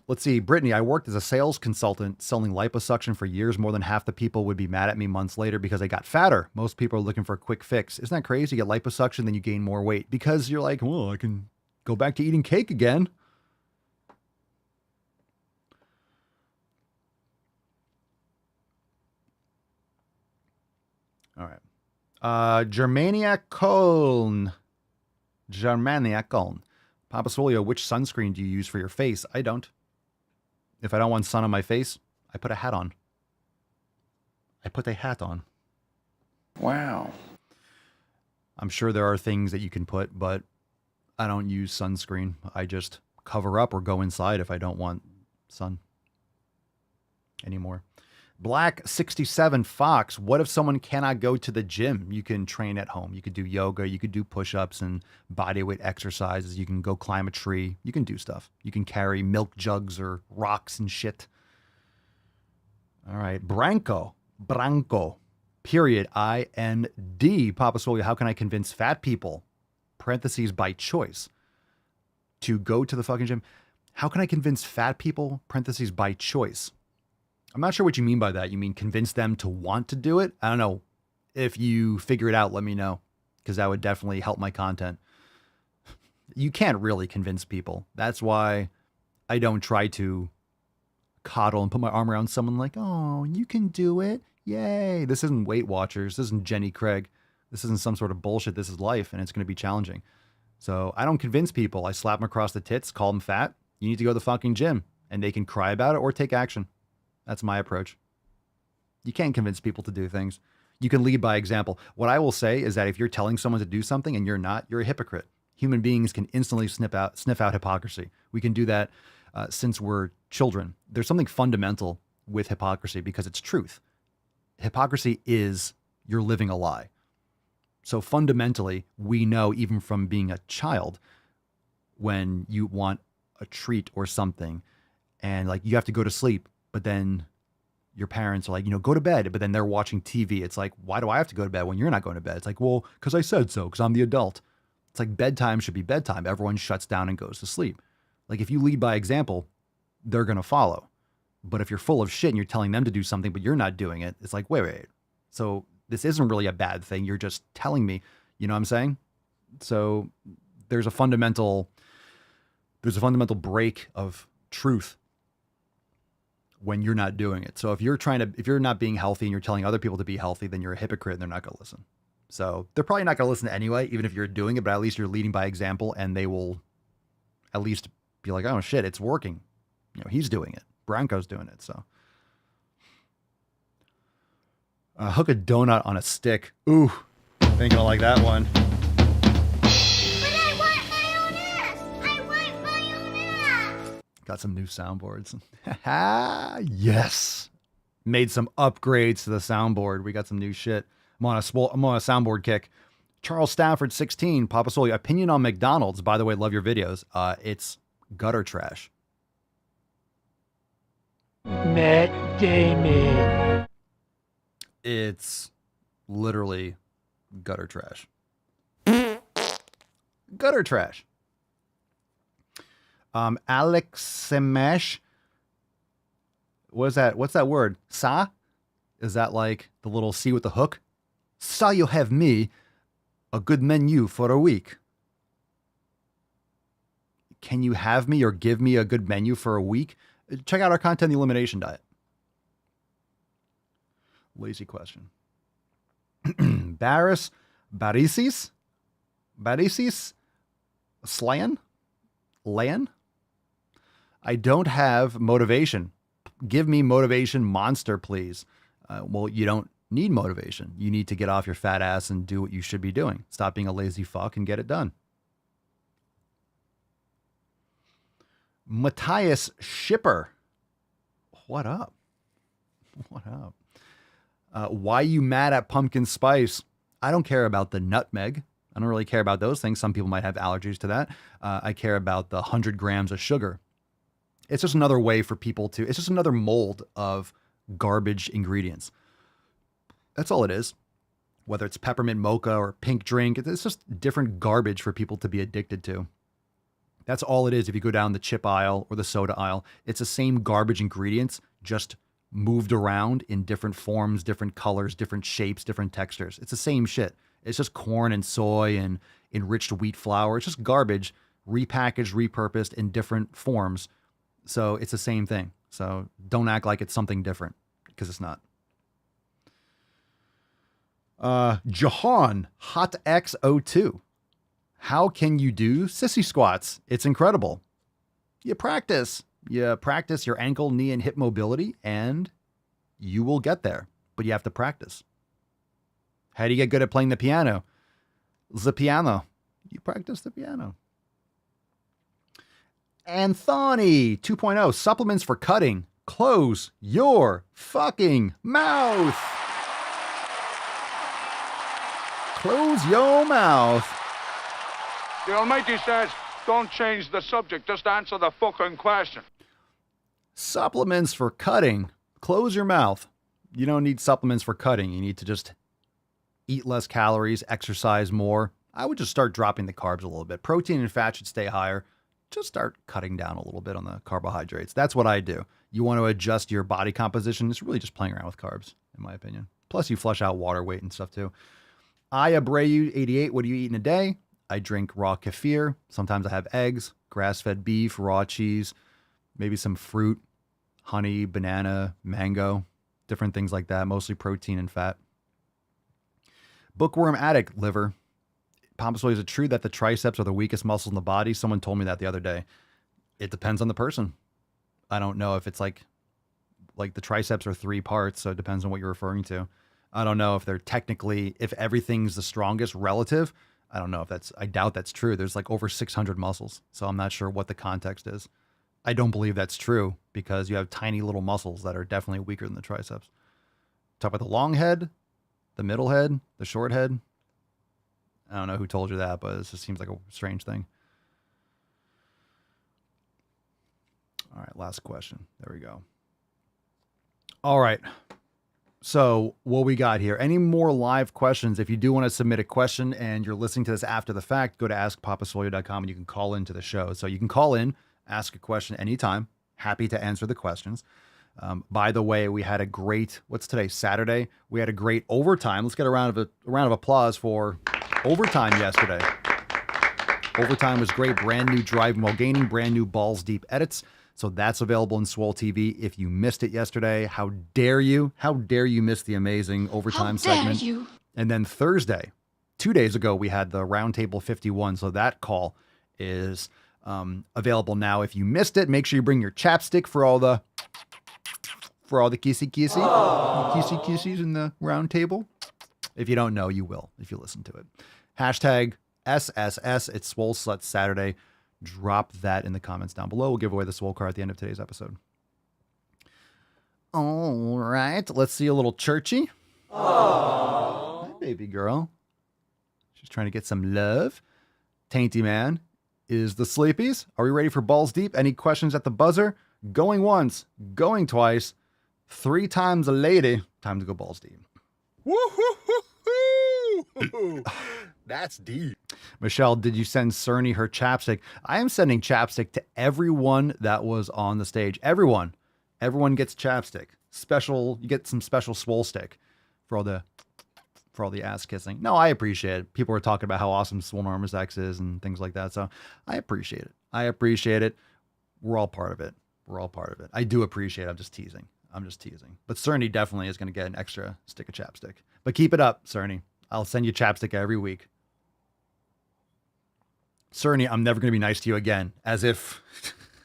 Let's see. Brittany, I worked as a sales consultant selling liposuction for years. More than half the people would be mad at me months later because I got fatter. Most people are looking for a quick fix. Isn't that crazy? You get liposuction, then you gain more weight because you're like, well, I can go back to eating cake again. All right. Germania Köln. Papa Swolio, which sunscreen do you use for your face? I don't. If I don't want sun on my face, I put a hat on. Wow. I'm sure there are things that you can put, but I don't use sunscreen. I just cover up or go inside if I don't want sun anymore. Black 67 Fox. What if someone cannot go to the gym? You can train at home. You could do yoga. You could do push-ups and bodyweight exercises. You can go climb a tree. You can do stuff. You can carry milk jugs or rocks and shit. All right. Branco. Period. I-N-D. Papa Swolio, how can I convince fat people, parentheses, by choice, to go to the fucking gym? How can I convince fat people, parentheses, by choice? I'm not sure what you mean by that. You mean convince them to want to do it? I don't know. If you figure it out, let me know, because that would definitely help my content. You can't really convince people. That's why I don't try to coddle and put my arm around someone like, oh, you can do it. Yay. This isn't Weight Watchers. This isn't Jenny Craig. This isn't some sort of bullshit. This is life, and it's going to be challenging. So I don't convince people. I slap them across the tits, call them fat. You need to go to the fucking gym, and they can cry about it or take action. That's my approach. You can't convince people to do things. You can lead by example. What I will say is that if you're telling someone to do something and you're not, you're a hypocrite. Human beings can instantly sniff out hypocrisy. We can do that since we're children. There's something fundamental with hypocrisy because it's truth. Hypocrisy is you're living a lie. So fundamentally, we know even from being a child, when you want a treat or something, and like you have to go to sleep, but then your parents are like, go to bed, but then they're watching TV. It's like, why do I have to go to bed when you're not going to bed? It's like, well, because I said so, because I'm the adult. It's like bedtime should be bedtime. Everyone shuts down and goes to sleep. Like if you lead by example, they're going to follow. But if you're full of shit and you're telling them to do something, but you're not doing it, it's like, wait. So this isn't really a bad thing. You're just telling me, you know what I'm saying? So there's a fundamental break of truth when you're not doing it. So if you're not being healthy and you're telling other people to be healthy, then you're a hypocrite and they're not going to listen. So they're probably not going to listen anyway, even if you're doing it, but at least you're leading by example and they will at least be like, oh shit, it's working. He's doing it. Branko's doing it. So hook a donut on a stick. Ooh, ain't gonna like that one. Got some new soundboards. Yes. Made some upgrades to the soundboard. We got some new shit. I'm on a soundboard kick. Charles Stafford 16, Papa Soul, opinion on McDonald's. By the way, love your videos. It's gutter trash. Matt Damon. It's literally gutter trash. Gutter trash. Alex Semesh. What is that? What's that word? Sa? Is that like the little C with the hook? Sa you have me a good menu for a week. Can you have me or give me a good menu for a week? Check out our content, The Elimination Diet. Lazy question. Barisis? Slan? Lan? I don't have motivation. Give me motivation, monster, please. Well, you don't need motivation. You need to get off your fat ass and do what you should be doing. Stop being a lazy fuck and get it done. Matthias Shipper. What up? What up? Why you mad at pumpkin spice? I don't care about the nutmeg. I don't really care about those things. Some people might have allergies to that. I care about the 100 grams of sugar. It's just another way for people to, it's just another mold of garbage ingredients. That's all it is. Whether it's peppermint mocha or pink drink, it's just different garbage for people to be addicted to. That's all it is. If you go down the chip aisle or the soda aisle, it's the same garbage ingredients, just moved around in different forms, different colors, different shapes, different textures. It's the same shit. It's just corn and soy and enriched wheat flour. It's just garbage repackaged, repurposed in different forms. So it's the same thing. So don't act like it's something different, because it's not. Jahan Hot X02. How can you do sissy squats? It's incredible. You practice your ankle, knee, and hip mobility, and you will get there. But you have to practice. How do you get good at playing the piano? The piano. You practice the piano. Anthony 2.0, supplements for cutting. Close your fucking mouth. Close your mouth. The Almighty says, don't change the subject, just answer the fucking question. Supplements for cutting. Close your mouth. You don't need supplements for cutting. You need to just eat less calories, exercise more. I would just start dropping the carbs a little bit. Protein and fat should stay higher. Just start cutting down a little bit on the carbohydrates. That's what I do. You want to adjust your body composition. It's really just playing around with carbs, in my opinion. Plus, you flush out water weight and stuff too. I Abreu 88. What do you eat in a day? I drink raw kefir. Sometimes I have eggs, grass-fed beef, raw cheese, maybe some fruit, honey, banana, mango, different things like that. Mostly protein and fat. Bookworm addict liver. Papa Soy, is it true that the triceps are the weakest muscles in the body? Someone told me that the other day. It depends on the person. I don't know if it's like the triceps are 3 parts, so it depends on what you're referring to. I don't know if they're technically, if everything's the strongest relative. I don't know if that's, I doubt that's true. There's like over 600 muscles, so I'm not sure what the context is. I don't believe that's true because you have tiny little muscles that are definitely weaker than the triceps. Talk about the long head, the middle head, the short head. I don't know who told you that, but it just seems like a strange thing. All right, last question. There we go. All right. So what we got here, any more live questions? If you do want to submit a question and you're listening to this after the fact, go to askpapaswolio.com and you can call into the show. So you can call in, ask a question anytime. Happy to answer the questions. By the way, we had a great, what's today, Saturday? We had a great overtime. Let's get a round of applause for overtime yesterday. Overtime was great. Brand new Driving While Gaining, brand new Balls Deep edits. So that's available in Swole TV. If you missed it yesterday, how dare you? How dare you miss the amazing overtime segment? How dare you? And then Thursday, 2 days ago, we had the Roundtable 51. So that call is available now. If you missed it, make sure you bring your chapstick for all the kissies in the Roundtable. If you don't know, you will if you listen to it. Hashtag SSS. It's Swole Slut Saturday. Drop that in the comments down below. We'll give away the Swole card at the end of today's episode. All right. Let's see a little churchy. Aww. Hi, baby girl. She's trying to get some love. Tainty Man is the Sleepies. Are we ready for Balls Deep? Any questions at the buzzer? Going once, going twice, 3 times a lady. Time to go Balls Deep. Woo-hoo-hoo-hoo. That's deep. Michelle, did you send Cerny her chapstick? I am sending chapstick to everyone that was on the stage. Everyone gets chapstick. Special, you get some special Swole stick for all the ass kissing. No, I appreciate it. People were talking about how awesome Swole Normus X is and things like that. So I appreciate it. We're all part of it. I do appreciate it. I'm just teasing. But Cerny definitely is going to get an extra stick of chapstick. But keep it up, Cerny. I'll send you chapstick every week. Cerny, I'm never going to be nice to you again. As if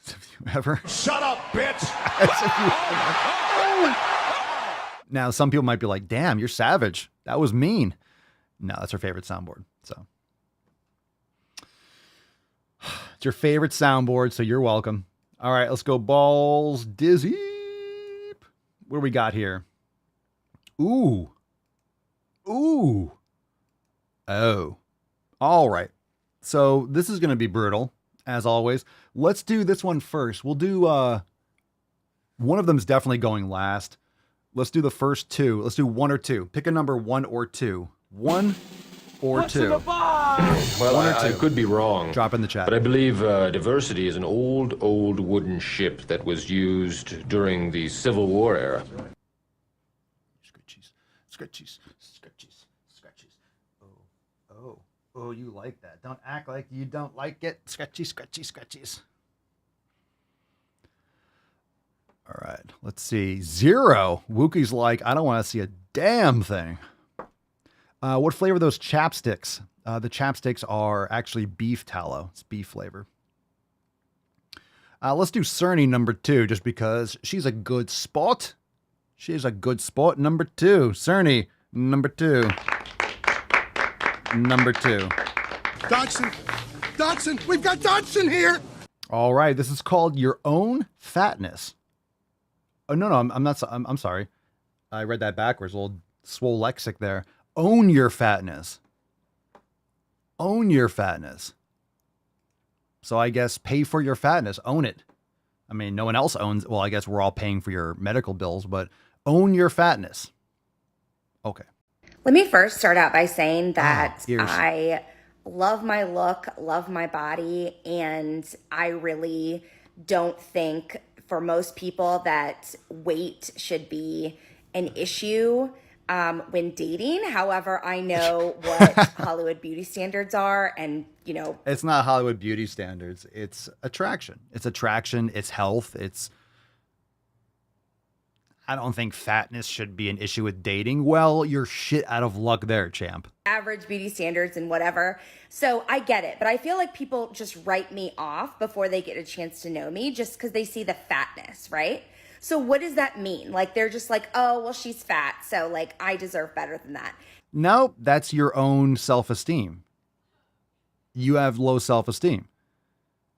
you ever. Shut up, bitch! Now, some people might be like, damn, you're savage. That was mean. No, that's her favorite soundboard. So it's your favorite soundboard, so you're welcome. All right, let's go Balls Dizzy. What do we got here? Ooh. Oh. All right. So this is going to be brutal, as always. Let's do this one first. We'll do, one of them is definitely going last. Let's do the first 2. Let's do 1 or 2. Pick a number 1 or 2. 1 or 2. Well, I could be wrong. Drop in the chat. But I believe diversity is an old wooden ship that was used during the Civil War era. Scratchies. Oh, you like that. Don't act like you don't like it. Scratchies. All right, let's see. 0. Wookie's like, I don't want to see a damn thing. What flavor are those chapsticks? The chapsticks are actually beef tallow. It's beef flavor. Let's do Cerny number 2, just because she's a good sport. Number 2. Cerny, number 2. Dodson, we've got Dodson here. All right, this is called Your Own Fatness. Oh, no, I'm sorry. I read that backwards. A little swole lexic there. Own your fatness. So I guess pay for your fatness. Own it. I mean, no one else owns. Well, I guess we're all paying for your medical bills, but own your fatness. Okay. Let me first start out by saying that I love my look, love my body, and I really don't think for most people that weight should be an issue when dating. However, I know what Hollywood beauty standards are, and it's not Hollywood beauty standards. It's attraction. It's health. I don't think fatness should be an issue with dating. Well, you're shit out of luck there, champ. Average beauty standards and whatever. So I get it, but I feel like people just write me off before they get a chance to know me just because they see the fatness, right? So what does that mean? Like, they're just like, oh, well, she's fat, so like I deserve better than that. No, that's your own self-esteem. You have low self-esteem.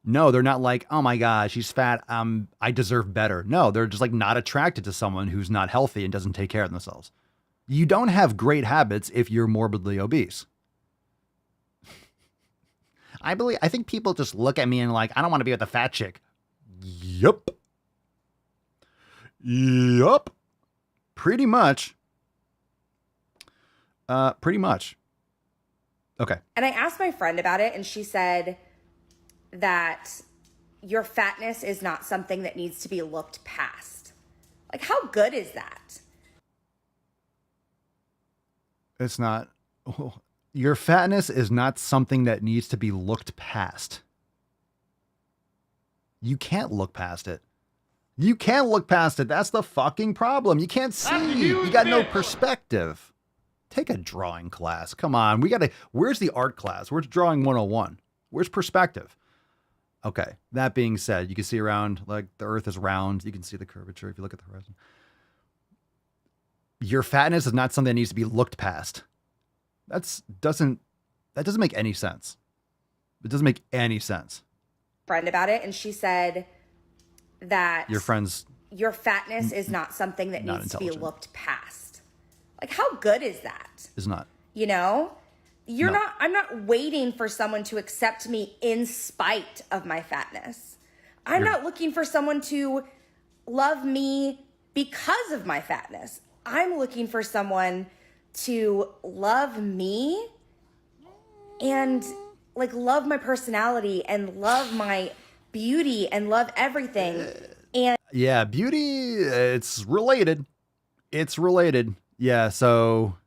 No, they're not like, oh my God, she's fat. I deserve better. No, they're just like not attracted to someone who's not healthy and doesn't take care of themselves. You don't have great habits if you're morbidly obese. I think people just look at me and like, I don't want to be with a fat chick. Yup. Yup. Pretty much. Pretty much. Okay. And I asked my friend about it, and she said that your fatness is not something that needs to be looked past. Like, how good is that? It's not. Your fatness is not something that needs to be looked past. You can't look past it. You can't look past it. That's the fucking problem. You can't see. You got no perspective. Take a drawing class. Come on. Where's the art class? Where's drawing 101? Where's perspective? Okay. That being said, you can see around, like, the earth is round. You can see the curvature if you look at the horizon. Your fatness is not something that needs to be looked past. That doesn't make any sense. It doesn't make any sense. Friend about it, and she said that your fatness is not something that needs to be looked past. Like, how good is that? It's not. You know? I'm not waiting for someone to accept me in spite of my fatness. I'm not looking for someone to love me because of my fatness. I'm looking for someone to love me and, like, love my personality and love my beauty and love everything. And yeah, beauty, it's related. It's related. Yeah, so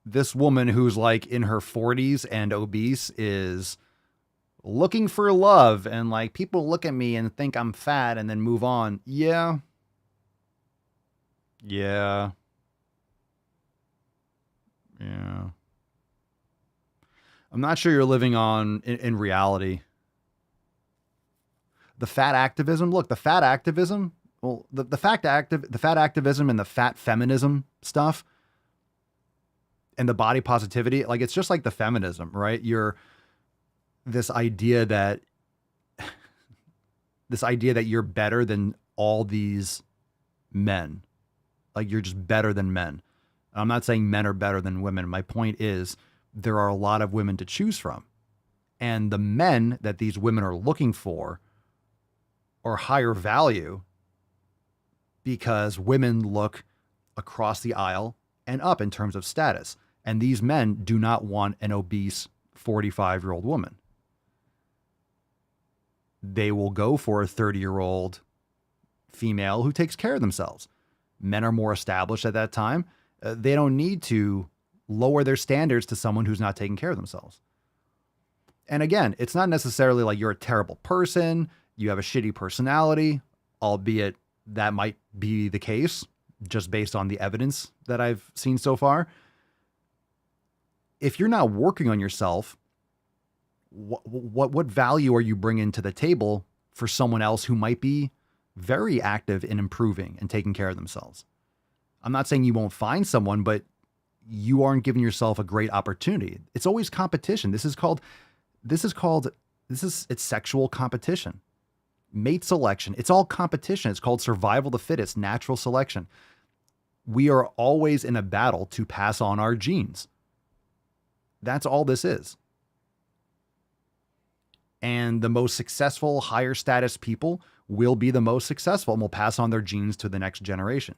this woman who's like in her 40s and obese is looking for love, and like people look at me and think I'm fat and then move on. Yeah. Yeah. Yeah. I'm not sure you're living in reality. The fat activism, look, the fat activism, well, the fat activism and the fat feminism stuff and the body positivity, like, it's just like the feminism, right? This idea that you're better than all these men. Like, you're just better than men. I'm not saying men are better than women. My point is there are a lot of women to choose from. And the men that these women are looking for are higher value because women look across the aisle and up in terms of status. And these men do not want an obese 45-year-old woman. They will go for a 30-year-old female who takes care of themselves. Men are more established at that time. They don't need to lower their standards to someone who's not taking care of themselves. And again, it's not necessarily like you're a terrible person, you have a shitty personality, albeit that might be the case just based on the evidence that I've seen so far. If you're not working on yourself, what value are you bringing to the table for someone else who might be very active in improving and taking care of themselves? I'm not saying you won't find someone, but you aren't giving yourself a great opportunity. It's always competition. It's sexual competition, mate selection. It's all competition. It's called survival of the fittest, natural selection. We are always in a battle to pass on our genes. That's all this is. And the most successful, higher status people will be the most successful and will pass on their genes to the next generation.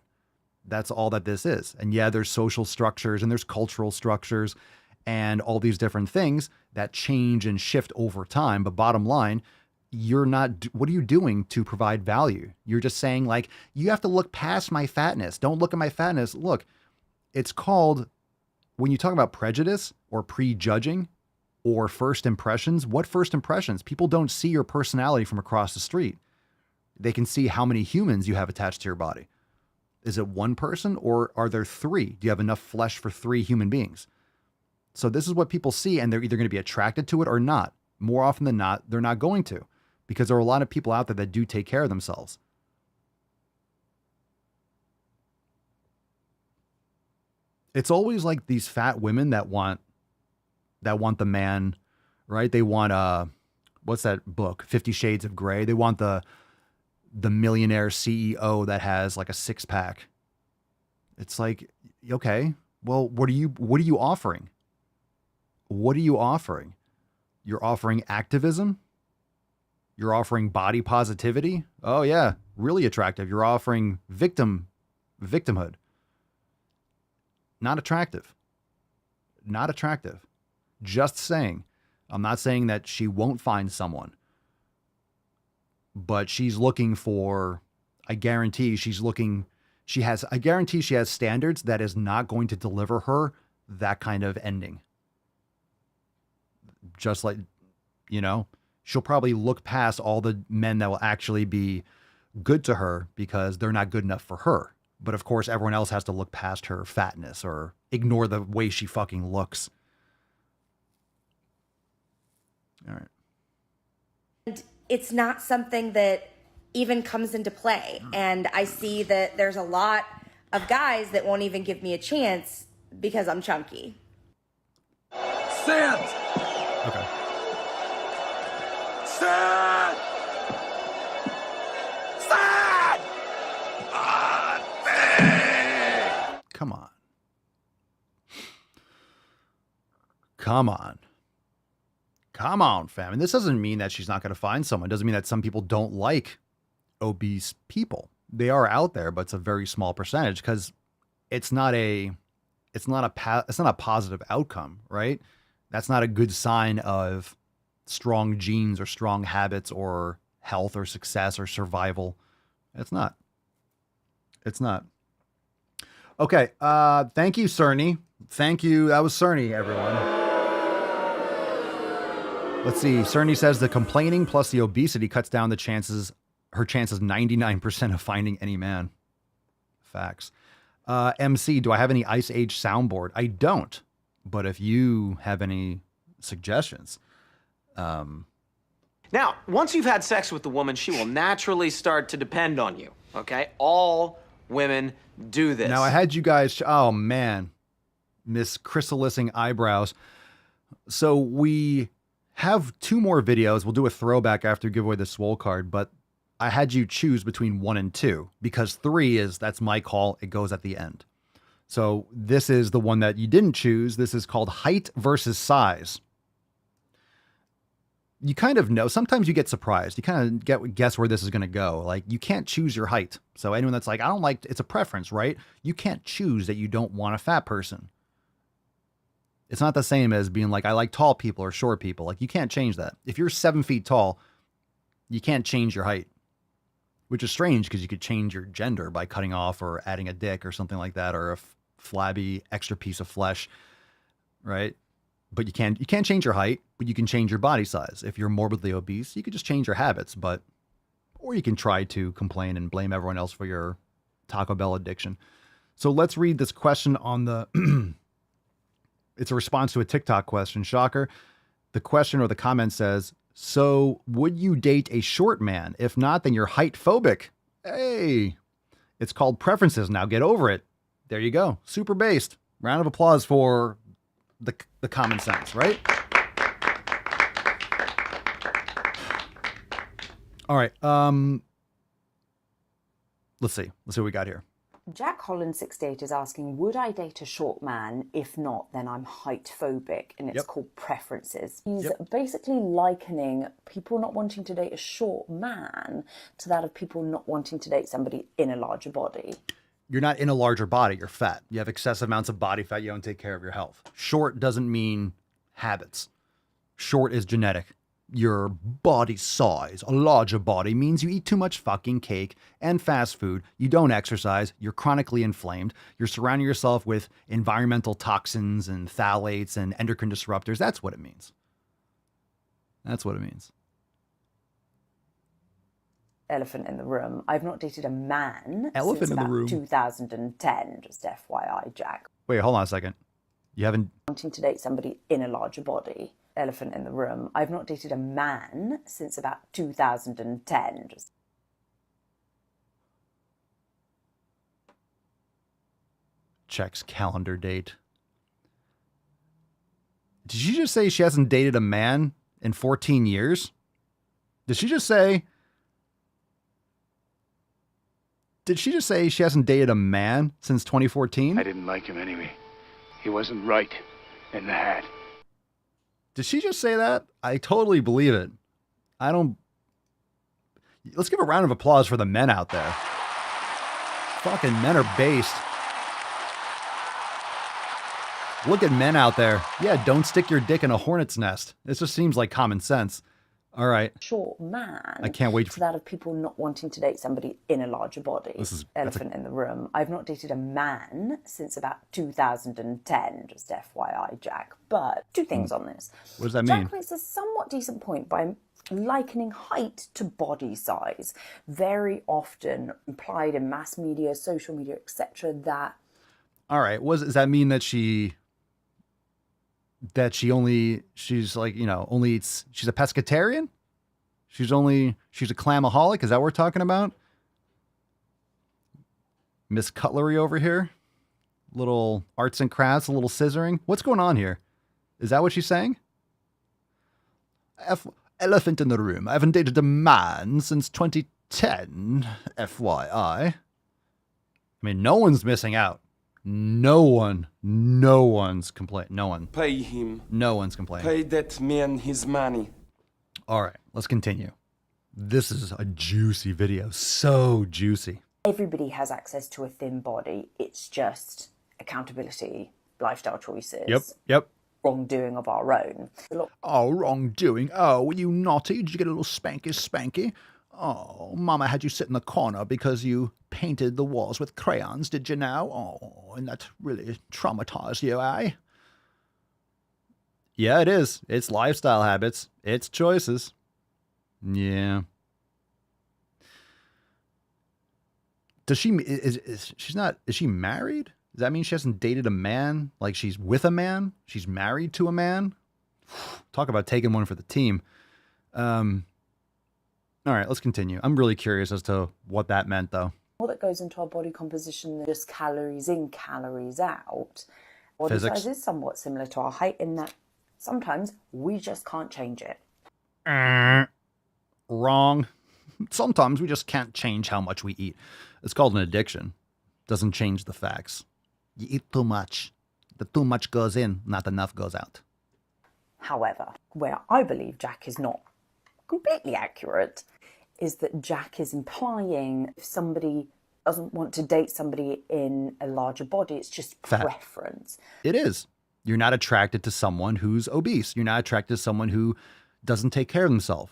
That's all that this is. And yeah, there's social structures and there's cultural structures and all these different things that change and shift over time. But bottom line, what are you doing to provide value? You're just saying, like, you have to look past my fatness. Don't look at my fatness. Look, it's called, when you talk about prejudice or prejudging or first impressions, what first impressions? People don't see your personality from across the street. They can see how many humans you have attached to your body. Is it one person or are there three? Do you have enough flesh for 3 human beings? So this is what people see, and they're either going to be attracted to it or not. More often than not, they're not going to, because there are a lot of people out there that do take care of themselves. It's always like these fat women that want the man, right? They want what's that book? 50 Shades of Grey. They want the millionaire CEO that has like a 6-pack. It's like, okay, well, what are you offering? What are you offering? You're offering activism? You're offering body positivity? Oh yeah, really attractive. You're offering victimhood. Not attractive. Not attractive. Just saying. I'm not saying that she won't find someone, but she's looking for, I guarantee she has standards that is not going to deliver her that kind of ending. Just like, she'll probably look past all the men that will actually be good to her because they're not good enough for her. But of course, everyone else has to look past her fatness or ignore the way she fucking looks. All right. And it's not something that even comes into play. And I see that there's a lot of guys that won't even give me a chance because I'm chunky. Stand! Okay. Stand! Stand! Come on. Come on. Come on, fam. And this doesn't mean that she's not going to find someone. It doesn't mean that some people don't like obese people. They are out there, but it's a very small percentage because it's not a positive outcome, right? That's not a good sign of strong genes or strong habits or health or success or survival. It's not. It's not. Okay. Thank you, Cerny. Thank you. That was Cerny, everyone. Let's see. Cerny says the complaining plus the obesity cuts down her chances 99% of finding any man. Facts. MC, do I have any Ice Age soundboard? I don't. But if you have any suggestions. Now, once you've had sex with the woman, she will naturally start to depend on you. Okay? All women do this. Now, I had you guys. Oh, man. Miss Chrysalising eyebrows. So we have 2 more videos. We'll do a throwback after we give away the Swole card, but I had you choose between 1 and 2 because 3 that's my call. It goes at the end. So this is the one that you didn't choose. This is called height versus size. You kind of know, sometimes you get surprised. You kind of guess where this is going to go. Like you can't choose your height. So anyone that's like, I don't like, it's a preference, right? You can't choose that you don't want a fat person. It's not the same as being like, I like tall people or short people. Like you can't change that. If you're 7 feet tall, you can't change your height, which is strange because you could change your gender by cutting off or adding a dick or something like that, or a flabby extra piece of flesh, right? But you can't change your height, but you can change your body size. If you're morbidly obese, you could just change your habits, or you can try to complain and blame everyone else for your Taco Bell addiction. So let's read this question on the, it's a response to a TikTok question. Shocker. The question or the comment says, so would you date a short man? If not, then you're height phobic. Hey, it's called preferences. Now get over it. There you go. Super based. Round of applause for the common sense, right? All right. Let's see what we got here. Jack Holland 68 is asking, would I date a short man? If not, then I'm height phobic, and it's called preferences. He's basically likening people not wanting to date a short man to that of people not wanting to date somebody in a larger body. You're not in a larger body, you're fat. You have excessive amounts of body fat, you don't take care of your health. Short doesn't mean habits. Short is genetic. Your body size, a larger body, means you eat too much fucking cake and fast food, you don't exercise, you're chronically inflamed, you're surrounding yourself with environmental toxins and phthalates and endocrine disruptors. That's what it means. That's what it means. Elephant in the room. I've not dated a man Elephant since in the about room. 2010, just FYI, Jack. Wait, hold on a second. You haven't... Wanting to date somebody in a larger body. Elephant in the room. I've not dated a man since about 2010. Just... Checks calendar date. Did she just say she hasn't dated a man in 14 years? Did she just say she hasn't dated a man since 2014? I didn't like him anyway. He wasn't right in the hat. Did she just say that? I totally believe it. Let's give a round of applause for the men out there. Fucking men are based. Look at men out there. Yeah, don't stick your dick in a hornet's nest. This just seems like common sense. All right. Short man. I can't wait to that of people not wanting to date somebody in a larger body. This is elephant in the room. I've not dated a man since about 2010, just FYI, Jack. But two things on this. What does that mean? Jack makes a somewhat decent point by likening height to body size. Very often implied in mass media, social media, etc. that. All right. Does that mean that she's like, you know, only eats, she's a pescatarian? She's a clamaholic? Is that what we're talking about? Miss Cutlery over here? Little arts and crafts, a little scissoring. What's going on here? Is that what she's saying? Elephant in the room. I haven't dated a man since 2010, FYI. I mean, no one's missing out. No one's complaining. No one. Pay him. No one's complaining. Pay that man his money. All right, let's continue. This is a juicy video. So juicy. Everybody has access to a thin body. It's just accountability, lifestyle choices. Yep. Wrongdoing of our own. Oh, wrongdoing. Oh, were you naughty? Did you get a little spanky? Oh, Mama had you sit in the corner because you painted the walls with crayons, did you now? Oh, and that really traumatized you, eh? Yeah, it is. It's lifestyle habits. It's choices. Yeah. Does she, is she married? Does that mean she hasn't dated a man? Like she's with a man? She's married to a man? Talk about taking one for the team. All right, let's continue. I'm really curious as to what that meant, though. All that goes into our body composition, just calories in, calories out. Body size is somewhat similar to our height in that sometimes we just can't change it. Wrong. Sometimes we just can't change how much we eat. It's called an addiction. Doesn't change the facts. You eat too much. The too much goes in, not enough goes out. However, where I believe Jack is not completely accurate is that Jack is implying if somebody doesn't want to date somebody in a larger body, it's just preference. It is. You're not attracted to someone who's obese. You're not attracted to someone who doesn't take care of themselves.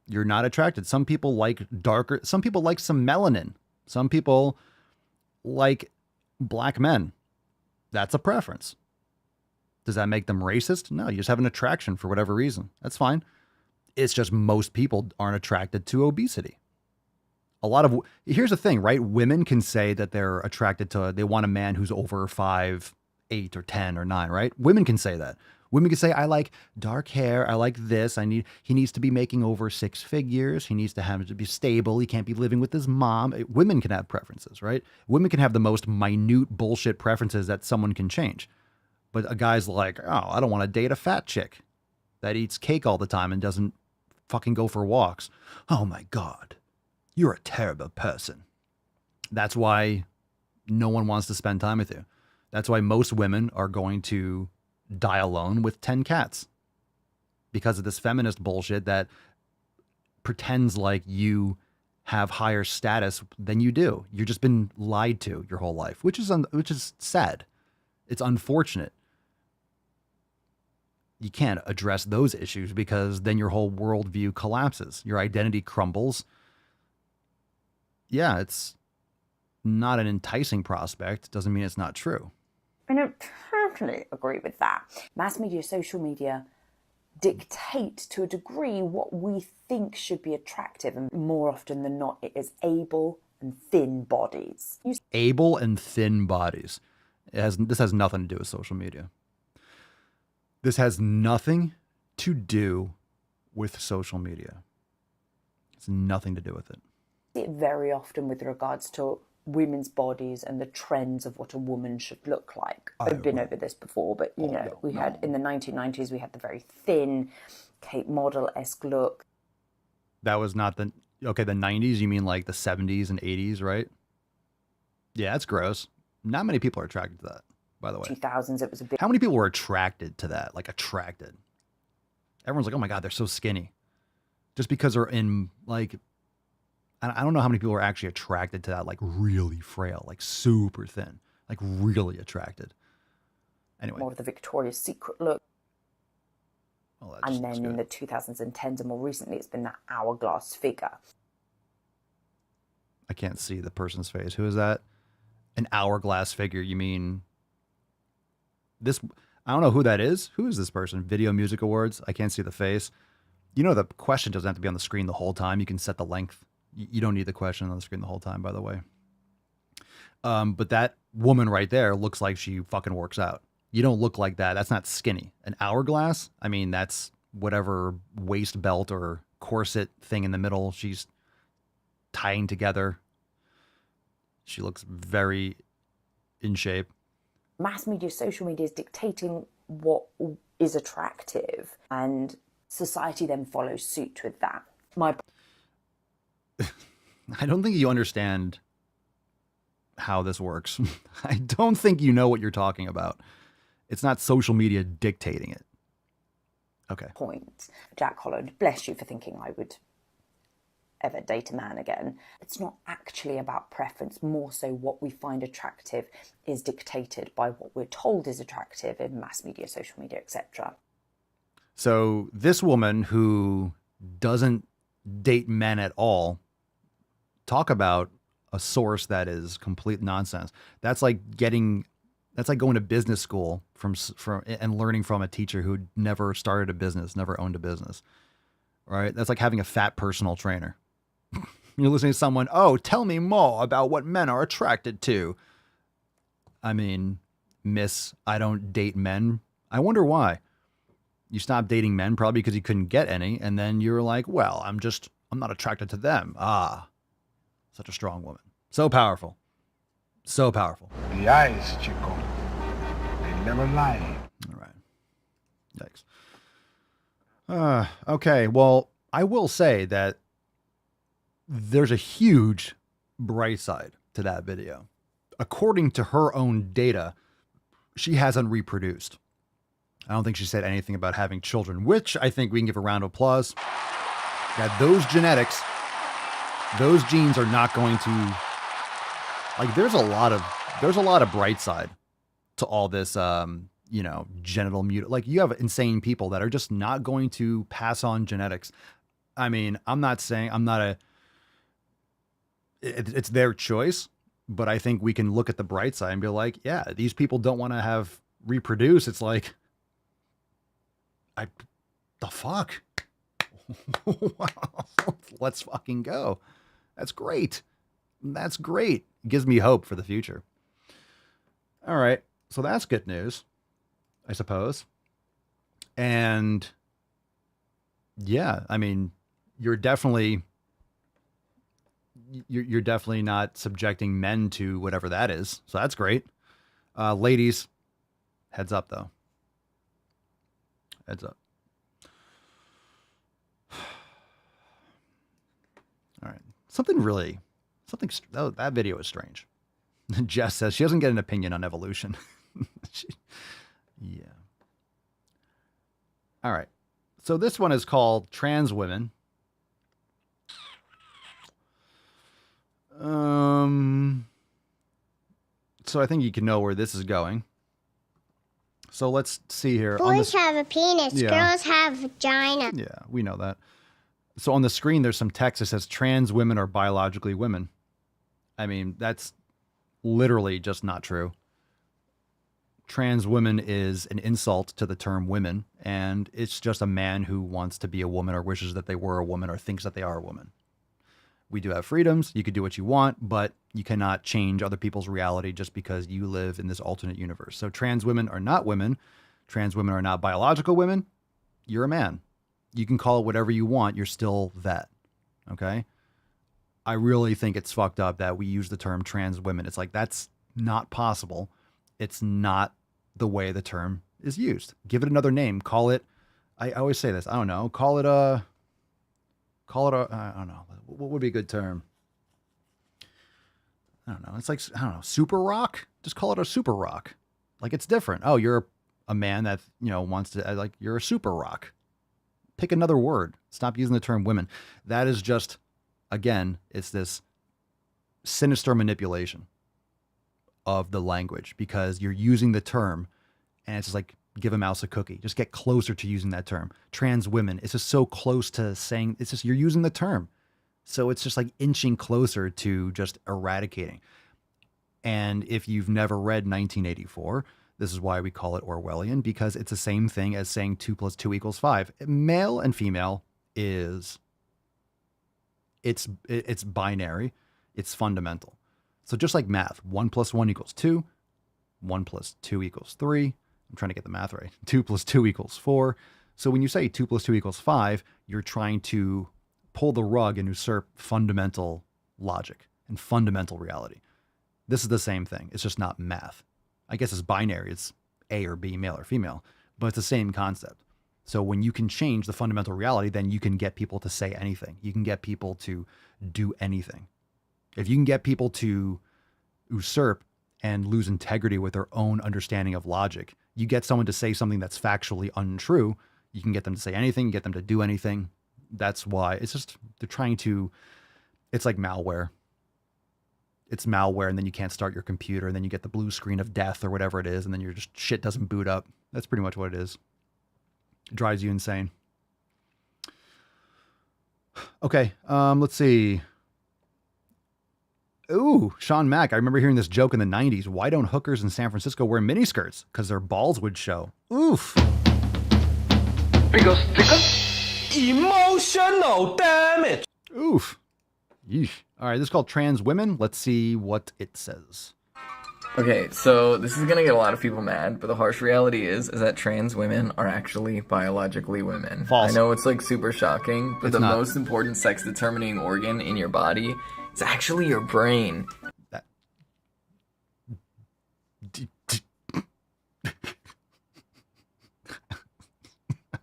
You're not attracted. Some people like darker. Some people like some melanin. Some people like black men. That's a preference. Does that make them racist? No, you just have an attraction for whatever reason. That's fine. It's just most people aren't attracted to obesity. Here's the thing, right? Women can say that they're attracted to, they want a man who's over 5, 8 or 10 or 9, right? Women can say that. Women can say, I like dark hair. I like this. He needs to be making over 6 figures. He needs to be stable. He can't be living with his mom. Women can have preferences, right? Women can have the most minute bullshit preferences that someone can change. But a guy's like, oh, I don't want to date a fat chick that eats cake all the time and doesn't fucking go for walks. Oh my God, you're a terrible person. That's why no one wants to spend time with you. That's why most women are going to die alone with 10 cats because of this feminist bullshit that pretends like you have higher status than you do. You've just been lied to your whole life, which is sad. It's unfortunate. You can't address those issues because then your whole worldview collapses. Your identity crumbles. Yeah, it's not an enticing prospect. Doesn't mean it's not true. I don't totally agree with that. Mass media, social media dictate to a degree what we think should be attractive, and more often than not, it is able and thin bodies. Able and thin bodies. This has nothing to do with social media. This has nothing to do with social media. It's nothing to do with it. See it very often with regards to women's bodies and the trends of what a woman should look like. I've been over this before, but we had in the 1990s, we had the very thin Kate Model-esque look. That was not the 90s, you mean like the 70s and 80s, right? Yeah, that's gross. Not many people are attracted to that, by the way. 2000s, it was a bit. How many people were attracted to that? Like attracted? Everyone's like, oh my God, they're so skinny. just because they're in like, I don't know how many people are actually attracted to that, like really frail, like super thin, like really attracted. Anyway. More of the Victoria's Secret look. Well, and then in the 2010s and more recently, it's been that hourglass figure. I can't see the person's face. Who is that? An hourglass figure. You mean this? I don't know who that is. Who is this person? Video Music Awards. I can't see the face. You know, the question doesn't have to be on the screen the whole time. You can set the length. You don't need the question on the screen the whole time, by the way. But that woman right there looks like she fucking works out. You don't look like that. That's not skinny. An hourglass? I mean, that's whatever waist belt or corset thing in the middle she's tying together. She looks very in shape. Mass media, social media is dictating what is attractive, and society then follows suit with that. I don't think you understand how this works. I don't think you know what you're talking about. It's not social media dictating it. Okay. Point. Jack Holland, bless you for thinking I would ever date a man again. It's not actually about preference. More so what we find attractive is dictated by what we're told is attractive in mass media, social media, etc. So this woman who doesn't date men at all, talk about a source that is complete nonsense. That's like going to business school from and learning from a teacher who never started a business, never owned a business. Right? That's like having a fat personal trainer. You're listening to someone, oh, tell me more about what men are attracted to. I mean, miss, I don't date men. I wonder why. You stopped dating men probably because you couldn't get any. And then you're like, well, I'm not attracted to them. Ah, such a strong woman. So powerful. So powerful. The eyes, Chico. They never lie. All right. Yikes. Okay. Well, I will say that there's a huge bright side to that video. According to her own data, she hasn't reproduced. I don't think she said anything about having children, which I think we can give a round of applause. That those genetics, those genes are not going to, like, there's a lot of bright side to all this, genital mutant. Like, you have insane people that are just not going to pass on genetics. I mean, it's their choice, but I think we can look at the bright side and be like, yeah, these people don't want to reproduce. It's like, the fuck? Let's fucking go. That's great. That's great. It gives me hope for the future. All right. So that's good news, I suppose. And yeah, I mean, you're definitely not subjecting men to whatever that is. So that's great. Ladies, heads up though. Heads up. All right. That video is strange. Jess says she doesn't get an opinion on evolution. Yeah. All right. So this one is called Trans Women. So I think you can know where this is going. So let's see here. Boys have a penis. Yeah. Girls have vagina. Yeah, we know that. So on the screen, there's some text that says trans women are biologically women. I mean, that's literally just not true. Trans women is an insult to the term women, and it's just a man who wants to be a woman or wishes that they were a woman or thinks that they are a woman. We do have freedoms. You could do what you want, but you cannot change other people's reality just because you live in this alternate universe. So trans women are not women. Trans women are not biological women. You're a man. You can call it whatever you want. You're still that. Okay? I really think it's fucked up that we use the term trans women. It's like, that's not possible. It's not the way the term is used. Give it another name. Call it, I always say this, I don't know, call it a, I don't know, what would be a good term? I don't know. It's like, I don't know, super rock? Just call it a super rock. Like, it's different. Oh, you're a man that, wants to, like, you're a super rock. Pick another word. Stop using the term women. That is just, again, it's this sinister manipulation of the language because you're using the term and it's just like give a mouse a cookie. Just get closer to using that term. Trans women, it's just so close to saying, it's just you're using the term. So it's just like inching closer to just eradicating. And if you've never read 1984, this is why we call it Orwellian, because it's the same thing as saying 2 + 2 = 5. Male and female it's binary. It's fundamental. So just like math, 1 + 1 = 2, 1 + 2 = 3. I'm trying to get the math right. 2 + 2 = 4. So when you say 2 + 2 = 5, you're trying to pull the rug and usurp fundamental logic and fundamental reality. This is the same thing. It's just not math. I guess it's binary. It's A or B, male or female, but it's the same concept. So when you can change the fundamental reality, then you can get people to say anything. You can get people to do anything. If you can get people to usurp and lose integrity with their own understanding of logic, you get someone to say something that's factually untrue, you can get them to say anything, get them to do anything. That's why it's just, they're trying to, it's like malware. It's malware, and then you can't start your computer, and then you get the blue screen of death or whatever it is, and then your just shit doesn't boot up. That's pretty much what it is. It drives you insane. Okay, let's see. Ooh, Sean Mack. I remember hearing this joke in the 90s. Why don't hookers in San Francisco wear miniskirts? Because their balls would show. Oof. Because emotional damage. Oof. Yeesh. All right, this is called Trans Women. Let's see what it says. Okay, so this is gonna get a lot of people mad, but the harsh reality is that trans women are actually biologically women. False. I know it's like super shocking, but It's the not. most important sex determining organ in your body is actually your brain.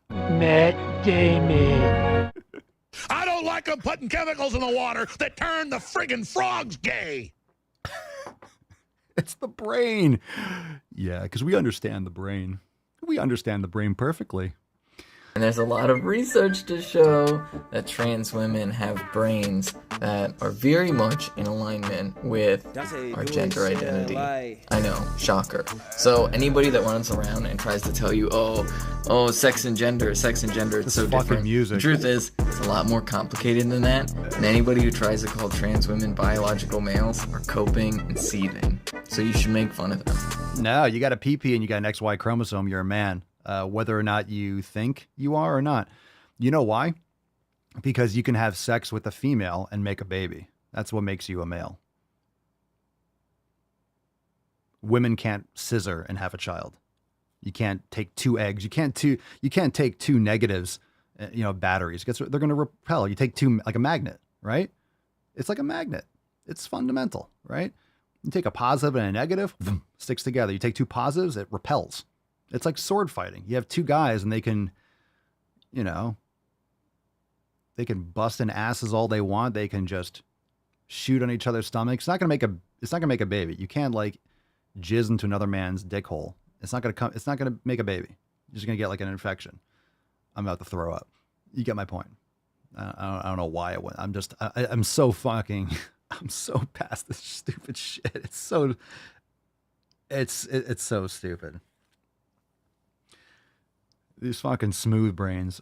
Matt Damon. I don't like them putting chemicals in the water that turn the friggin' frogs gay. It's the brain. Yeah, because we understand the brain. We understand the brain perfectly. And there's a lot of research to show that trans women have brains that are very much in alignment with our gender identity. I know, shocker. So anybody that runs around and tries to tell you, oh, sex and gender, it's so different. Music. The truth is, it's a lot more complicated than that. And anybody who tries to call trans women biological males are coping and seething. So you should make fun of them. No, you got a PP and you got an XY chromosome, you're a man. Whether or not you think you are or not. You know why? Because you can have sex with a female and make a baby. That's what makes you a male. Women can't scissor and have a child. You can't take 2 eggs. You can't take 2 negatives, batteries. They're going to repel. You take 2 like a magnet, right? It's like a magnet. It's fundamental, right? You take a positive and a negative, sticks together. You take 2 positives, it repels. It's like sword fighting. You have 2 guys and they can, they can bust in asses all they want. They can just shoot on each other's stomachs. It's not gonna make a baby. You can't like jizz into another man's dick hole. It's not gonna make a baby. You're just gonna get like an infection. I'm about to throw up. You get my point. I don't know why I went. I'm so past this stupid shit. It's so stupid. These fucking smooth brains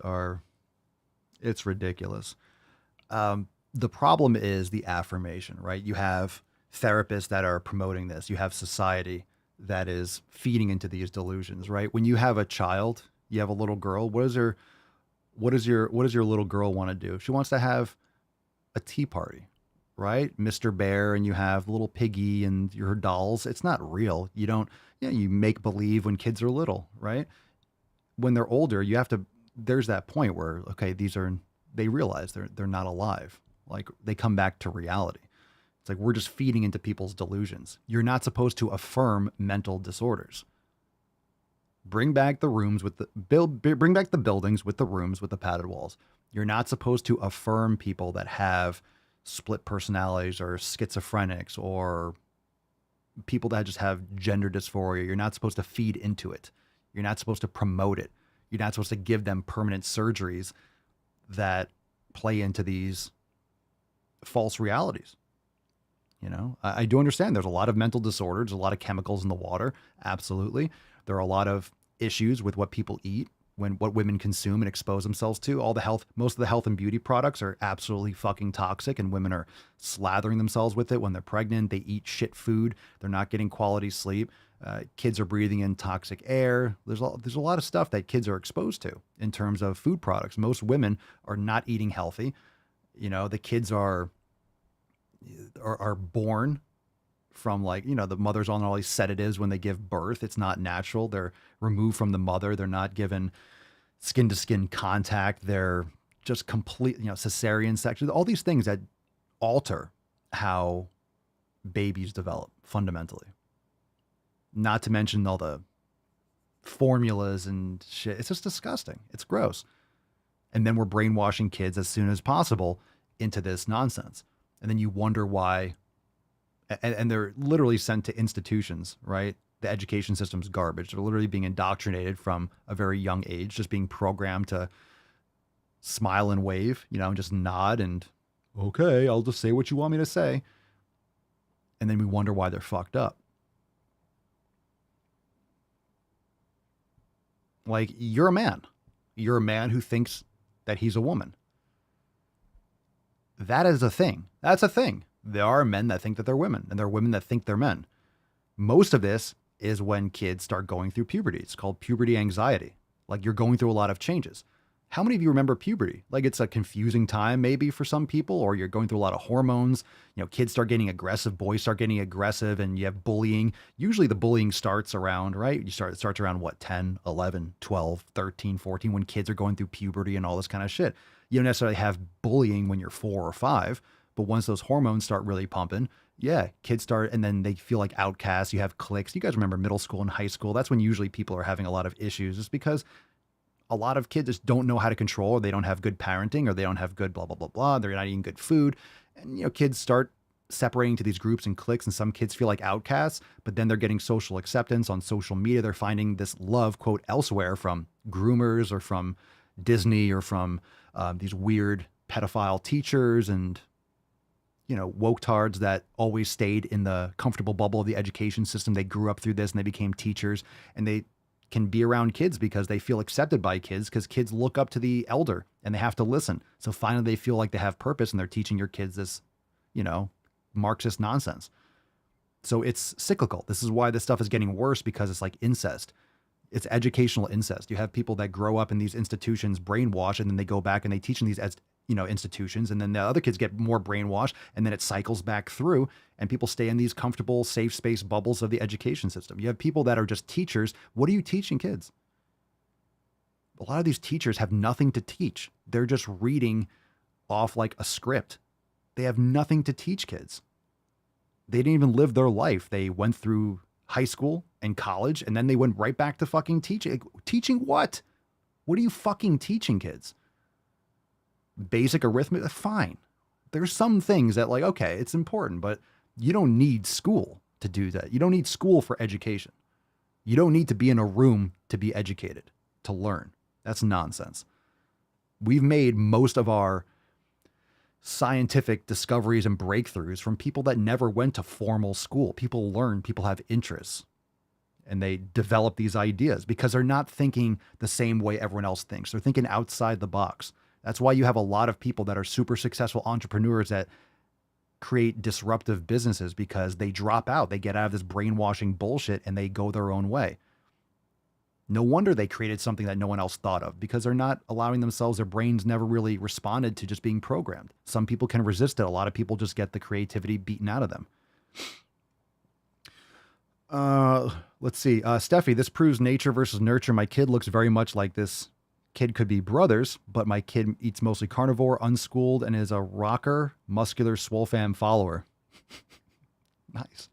it's ridiculous. The problem is the affirmation, right? You have therapists that are promoting this. You have society that is feeding into these delusions, right? When you have a child, you have a little girl. What does your little girl want to do? She wants to have a tea party, right? Mr. Bear, and you have little piggy and your dolls. It's not real. You make believe when kids are little, right? When they're older, there's that point where, okay, they realize they're not alive. Like they come back to reality. It's like, we're just feeding into people's delusions. You're not supposed to affirm mental disorders. Bring back the rooms bring back the buildings with the rooms with the padded walls. You're not supposed to affirm people that have split personalities or schizophrenics or people that just have gender dysphoria. You're not supposed to feed into it. You're not supposed to promote it. You're not supposed to give them permanent surgeries that play into these false realities. You know, I do understand there's a lot of mental disorders, a lot of chemicals in the water. Absolutely. There are a lot of issues with what people eat, what women consume and expose themselves to. Most of the health and beauty products are absolutely fucking toxic, and women are slathering themselves with it when they're pregnant. They eat shit food. They're not getting quality sleep. Kids are breathing in toxic air. There's a lot of stuff that kids are exposed to in terms of food products. Most women are not eating healthy. You know, the kids are born from, like, you know, the mother's on all these sedatives when they give birth. It's not natural. They're removed from the mother. They're not given skin to skin contact. They're just complete, you know, cesarean section, all these things that alter how babies develop fundamentally. Not to mention all the formulas and shit. It's just disgusting. It's gross. And then we're brainwashing kids as soon as possible into this nonsense. And then you wonder why, and they're literally sent to institutions, right? The education system's garbage. They're literally being indoctrinated from a very young age, just being programmed to smile and wave, you know, and just nod and, okay, I'll just say what you want me to say. And then we wonder why they're fucked up. Like, you're a man. You're a man who thinks that he's a woman. That is a thing. That's a thing. There are men that think that they're women, and there are women that think they're men. Most of this is when kids start going through puberty. It's called puberty anxiety. Like, you're going through a lot of changes. How many of you remember puberty? Like, it's a confusing time maybe for some people, or you're going through a lot of hormones. You know, kids start getting aggressive, boys start getting aggressive, and you have bullying. Usually the bullying starts around, right? It starts around what, 10, 11, 12, 13, 14, when kids are going through puberty and all this kind of shit. You don't necessarily have bullying when you're 4 or 5, but once those hormones start really pumping, yeah, kids start, and then they feel like outcasts. You have cliques. You guys remember middle school and high school. That's when usually people are having a lot of issues. It's because a lot of kids just don't know how to control, or they don't have good parenting, or they don't have good blah, blah, blah, blah. They're not eating good food. And, you know, kids start separating to these groups and cliques, and some kids feel like outcasts, but then they're getting social acceptance on social media. They're finding this love, quote, elsewhere from groomers or from Disney or from these weird pedophile teachers and, you know, woke-tards that always stayed in the comfortable bubble of the education system. They grew up through this and they became teachers, and they can be around kids because they feel accepted by kids, because kids look up to the elder and they have to listen. So finally they feel like they have purpose, and they're teaching your kids this, you know, Marxist nonsense. So it's cyclical. This is why this stuff is getting worse, because it's like incest. It's educational incest. You have people that grow up in these institutions brainwashed, and then they go back and they teach in these, you know, institutions, and then the other kids get more brainwashed, and then it cycles back through, and people stay in these comfortable, safe space bubbles of the education system. You have people that are just teachers. What are you teaching kids? A lot of these teachers have nothing to teach. They're just reading off like a script. They have nothing to teach kids. They didn't even live their life. They went through high school and college, and then they went right back to fucking teaching. Teaching what? What are you fucking teaching kids? Basic arithmetic? Fine. There's some things that, like, okay, it's important, but you don't need school to do that. You don't need school for education. You don't need to be in a room to be educated, to learn. That's nonsense. We've made most of our scientific discoveries and breakthroughs from people that never went to formal school. People learn, people have interests, and they develop these ideas because they're not thinking the same way everyone else thinks. They're thinking outside the box. That's why you have a lot of people that are super successful entrepreneurs that create disruptive businesses, because they drop out. They get out of this brainwashing bullshit and they go their own way. No wonder they created something that no one else thought of, because they're not allowing themselves, their brains never really responded to just being programmed. Some people can resist it. A lot of people just get the creativity beaten out of them. Let's see. Steffi, this proves nature versus nurture. My kid looks very much like this. Kid could be brothers, but my kid eats mostly carnivore, unschooled, and is a rocker, muscular, swole fam follower. Nice.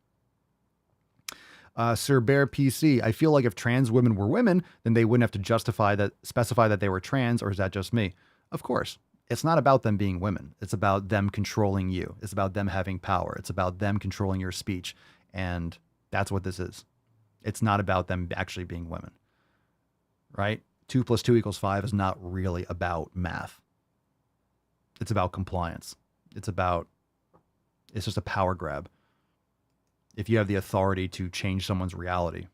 Sir Bear PC, I feel like if trans women were women, then they wouldn't have to specify that they were trans, or is that just me? Of course. It's not about them being women. It's about them controlling you. It's about them having power. It's about them controlling your speech. And that's what this is. It's not about them actually being women, right? 2 + 2 = 5 is not really about math. It's about compliance. It's just a power grab. If you have the authority to change someone's reality,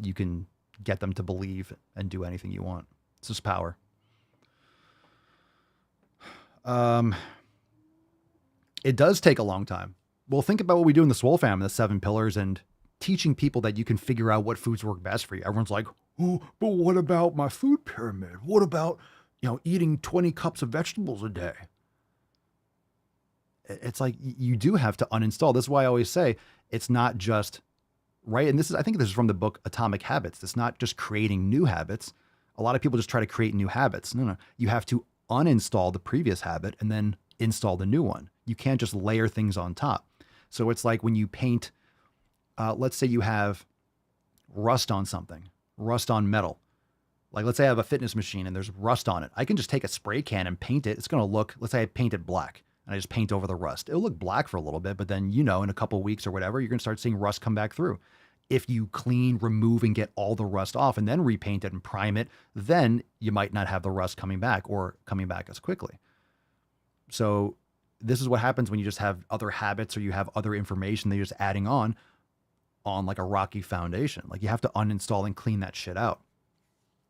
you can get them to believe and do anything you want. It's just power. It does take a long time. Well, think about what we do in the Swole family, the 7 pillars, and teaching people that you can figure out what foods work best for you. Everyone's like, oh, but what about my food pyramid? What about, eating 20 cups of vegetables a day? It's like you do have to uninstall. This is why I always say it's not just, right? And I think this is from the book Atomic Habits. It's not just creating new habits. A lot of people just try to create new habits. No. You have to uninstall the previous habit and then install the new one. You can't just layer things on top. So it's like when you paint, let's say you have rust on something, rust on metal. Like let's say I have a fitness machine and there's rust on it. I can just take a spray can and paint it. It's going to look, let's say I paint it black and I just paint over the rust. It'll look black for a little bit, but then, in a couple of weeks or whatever, you're going to start seeing rust come back through. If you clean, remove, and get all the rust off and then repaint it and prime it, then you might not have the rust coming back or coming back as quickly. So this is what happens when you just have other habits or you have other information that you're just adding on like a rocky foundation. Like you have to uninstall and clean that shit out.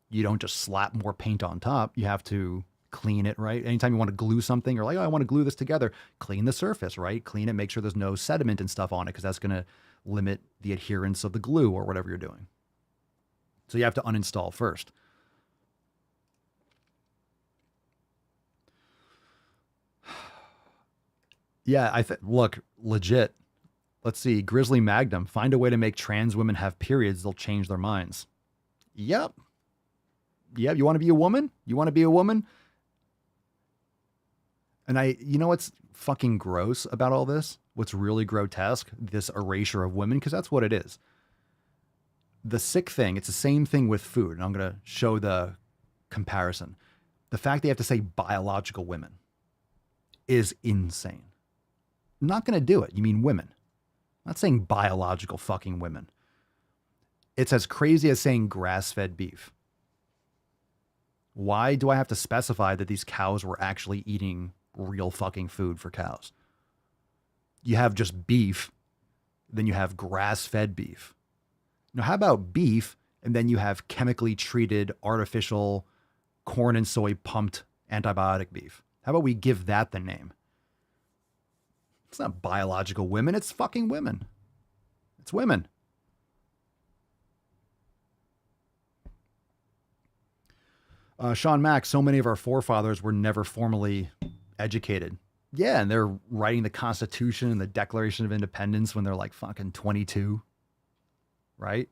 You don't just slap more paint on top. You have to clean it, right? Anytime you want to glue something, you're like, oh, I want to glue this together, clean the surface, right? Clean it, make sure there's no sediment and stuff on it because that's going to limit the adherence of the glue or whatever you're doing. So you have to uninstall first. Yeah, look, legit. Let's see. Grizzly Magnum. Find a way to make trans women have periods. They'll change their minds. Yep. You want to be a woman? You want to be a woman? And you know what's fucking gross about all this? What's really grotesque? This erasure of women, because that's what it is. The sick thing, it's the same thing with food. And I'm going to show the comparison. The fact they have to say biological women is insane. I'm not going to do it. You mean women. I'm not saying biological fucking women. It's as crazy as saying grass-fed beef. Why do I have to specify that these cows were actually eating real fucking food for cows? You have just beef, then you have grass-fed beef. Now, how about beef, and then you have chemically treated, artificial, corn and soy pumped antibiotic beef? How about we give that the name? It's not biological women, it's fucking women. It's women. Sean Mack, so many of our forefathers were never formally educated. Yeah, and they're writing the Constitution and the Declaration of Independence when they're like fucking 22, right?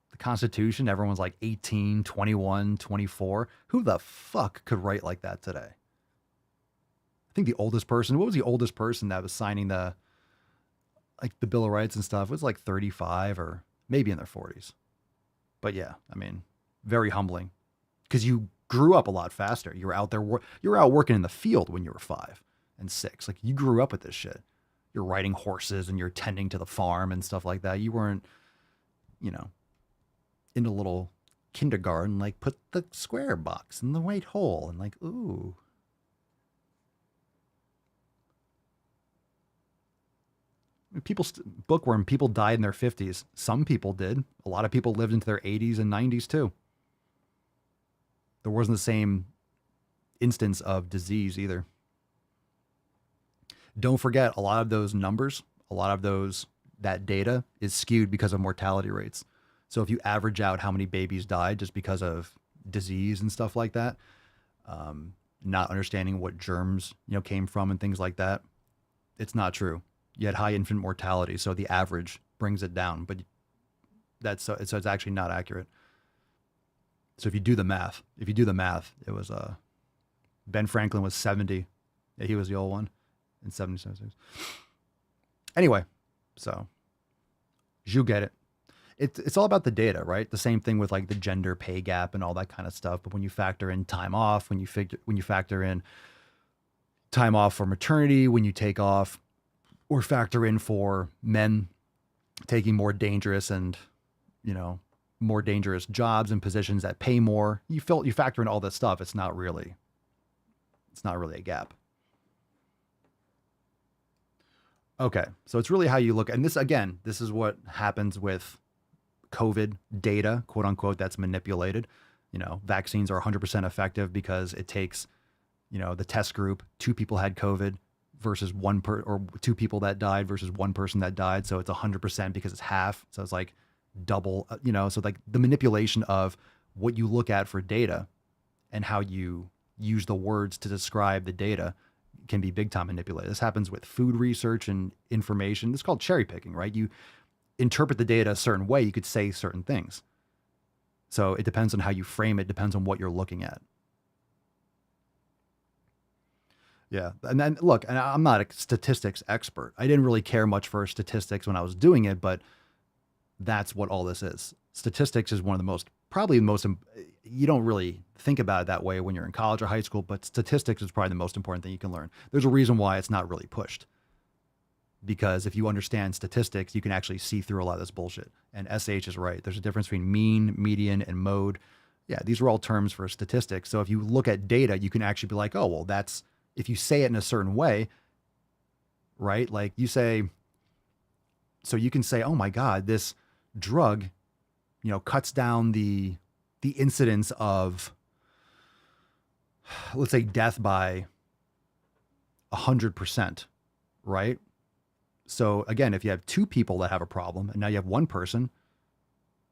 The Constitution, everyone's like 18, 21, 24. Who the fuck could write like that today? I think the oldest person, what was the oldest person that was signing the Bill of Rights and stuff? It was like 35 or maybe in their 40s. But yeah, I mean, very humbling. Because you grew up a lot faster. You were out there, you were out working in the field when you were 5 and 6. Like you grew up with this shit. You're riding horses and you're tending to the farm and stuff like that. You weren't, in a little kindergarten, like put the square box in the right hole and like, ooh. Bookworm, people died in their 50s. Some people did. A lot of people lived into their 80s and 90s too. There wasn't the same instance of disease either. Don't forget, a lot of those numbers, that data is skewed because of mortality rates. So if you average out how many babies died just because of disease and stuff like that, not understanding what germs, came from and things like that, it's not true. You had high infant mortality, so the average brings it down, but so it's actually not accurate. So if you do the math, it was Ben Franklin was 70. Yeah, he was the old one in 77. Anyway, so you get it. It's all about the data, right? The same thing with like the gender pay gap and all that kind of stuff. But when you factor in time off, when you factor in time off for maternity, when you take off or factor in for men taking more dangerous and, more dangerous jobs and positions that pay more. You factor in all this stuff. It's not really a gap. Okay. So it's really how you look. And this, again, this is what happens with COVID data, quote unquote, that's manipulated. You know, vaccines are 100% effective because it takes, you know, the test group, 2 people had COVID versus or 2 people that died versus 1 person that died. So it's 100% because it's half. So it's like double, you know, so like the manipulation of what you look at for data and how you use the words to describe the data can be big time manipulated. This happens with food research and information. This is called cherry picking, right? You interpret the data a certain way, you could say certain things. So it depends on how you frame it, depends on what you're looking at. Yeah. And then look, and I'm not a statistics expert. I didn't really care much for statistics when I was doing it, but that's what all this is. Statistics is one of the most, probably the most, you don't really think about it that way when you're in college or high school, but statistics is probably the most important thing you can learn. There's a reason why it's not really pushed. Because if you understand statistics, you can actually see through a lot of this bullshit. And SH is right. There's a difference between mean, median, and mode. Yeah, these are all terms for statistics. So if you look at data, you can actually be like, oh, well, that's, if you say it in a certain way, right? Like you say, so you can say, oh my God, this drug, you know, cuts down the incidence of, let's say, death by 100%, right? So again, if you have 2 people that have a problem and now you have 1 person,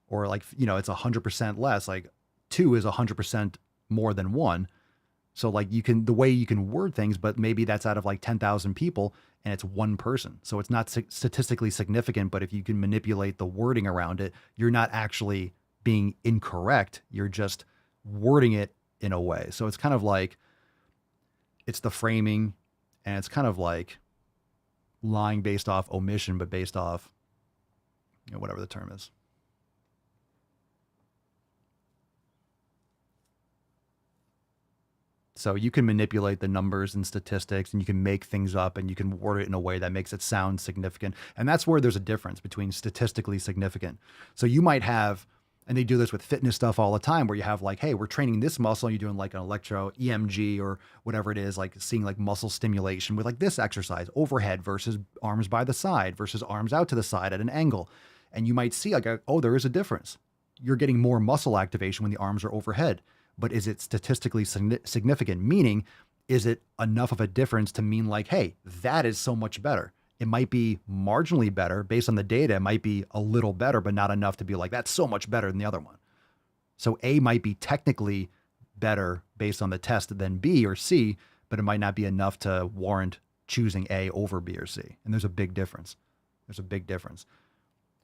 or like, you know, it's 100% less, like 2 is 100% more than 1. So like the way you can word things, but maybe that's out of like 10,000 people and it's 1 person. So it's not statistically significant, but if you can manipulate the wording around it, you're not actually being incorrect. You're just wording it in a way. So it's kind of like, it's the framing, and it's kind of like lying based off omission, but based off, you know, whatever the term is. So you can manipulate the numbers and statistics, and you can make things up, and you can word it in a way that makes it sound significant. And that's where there's a difference between statistically significant. So you might have, and they do this with fitness stuff all the time, where you have like, hey, we're training this muscle, and you're doing like an electro EMG or whatever it is, like seeing like muscle stimulation with like this exercise, overhead versus arms by the side versus arms out to the side at an angle. And you might see like, oh, there is a difference. You're getting more muscle activation when the arms are overhead. But is it statistically significant? Meaning, is it enough of a difference to mean like, hey, that is so much better? It might be marginally better based on the data. It might be a little better, but not enough to be like, that's so much better than the other one. So A might be technically better based on the test than B or C, but it might not be enough to warrant choosing A over B or C. And there's a big difference. There's a big difference.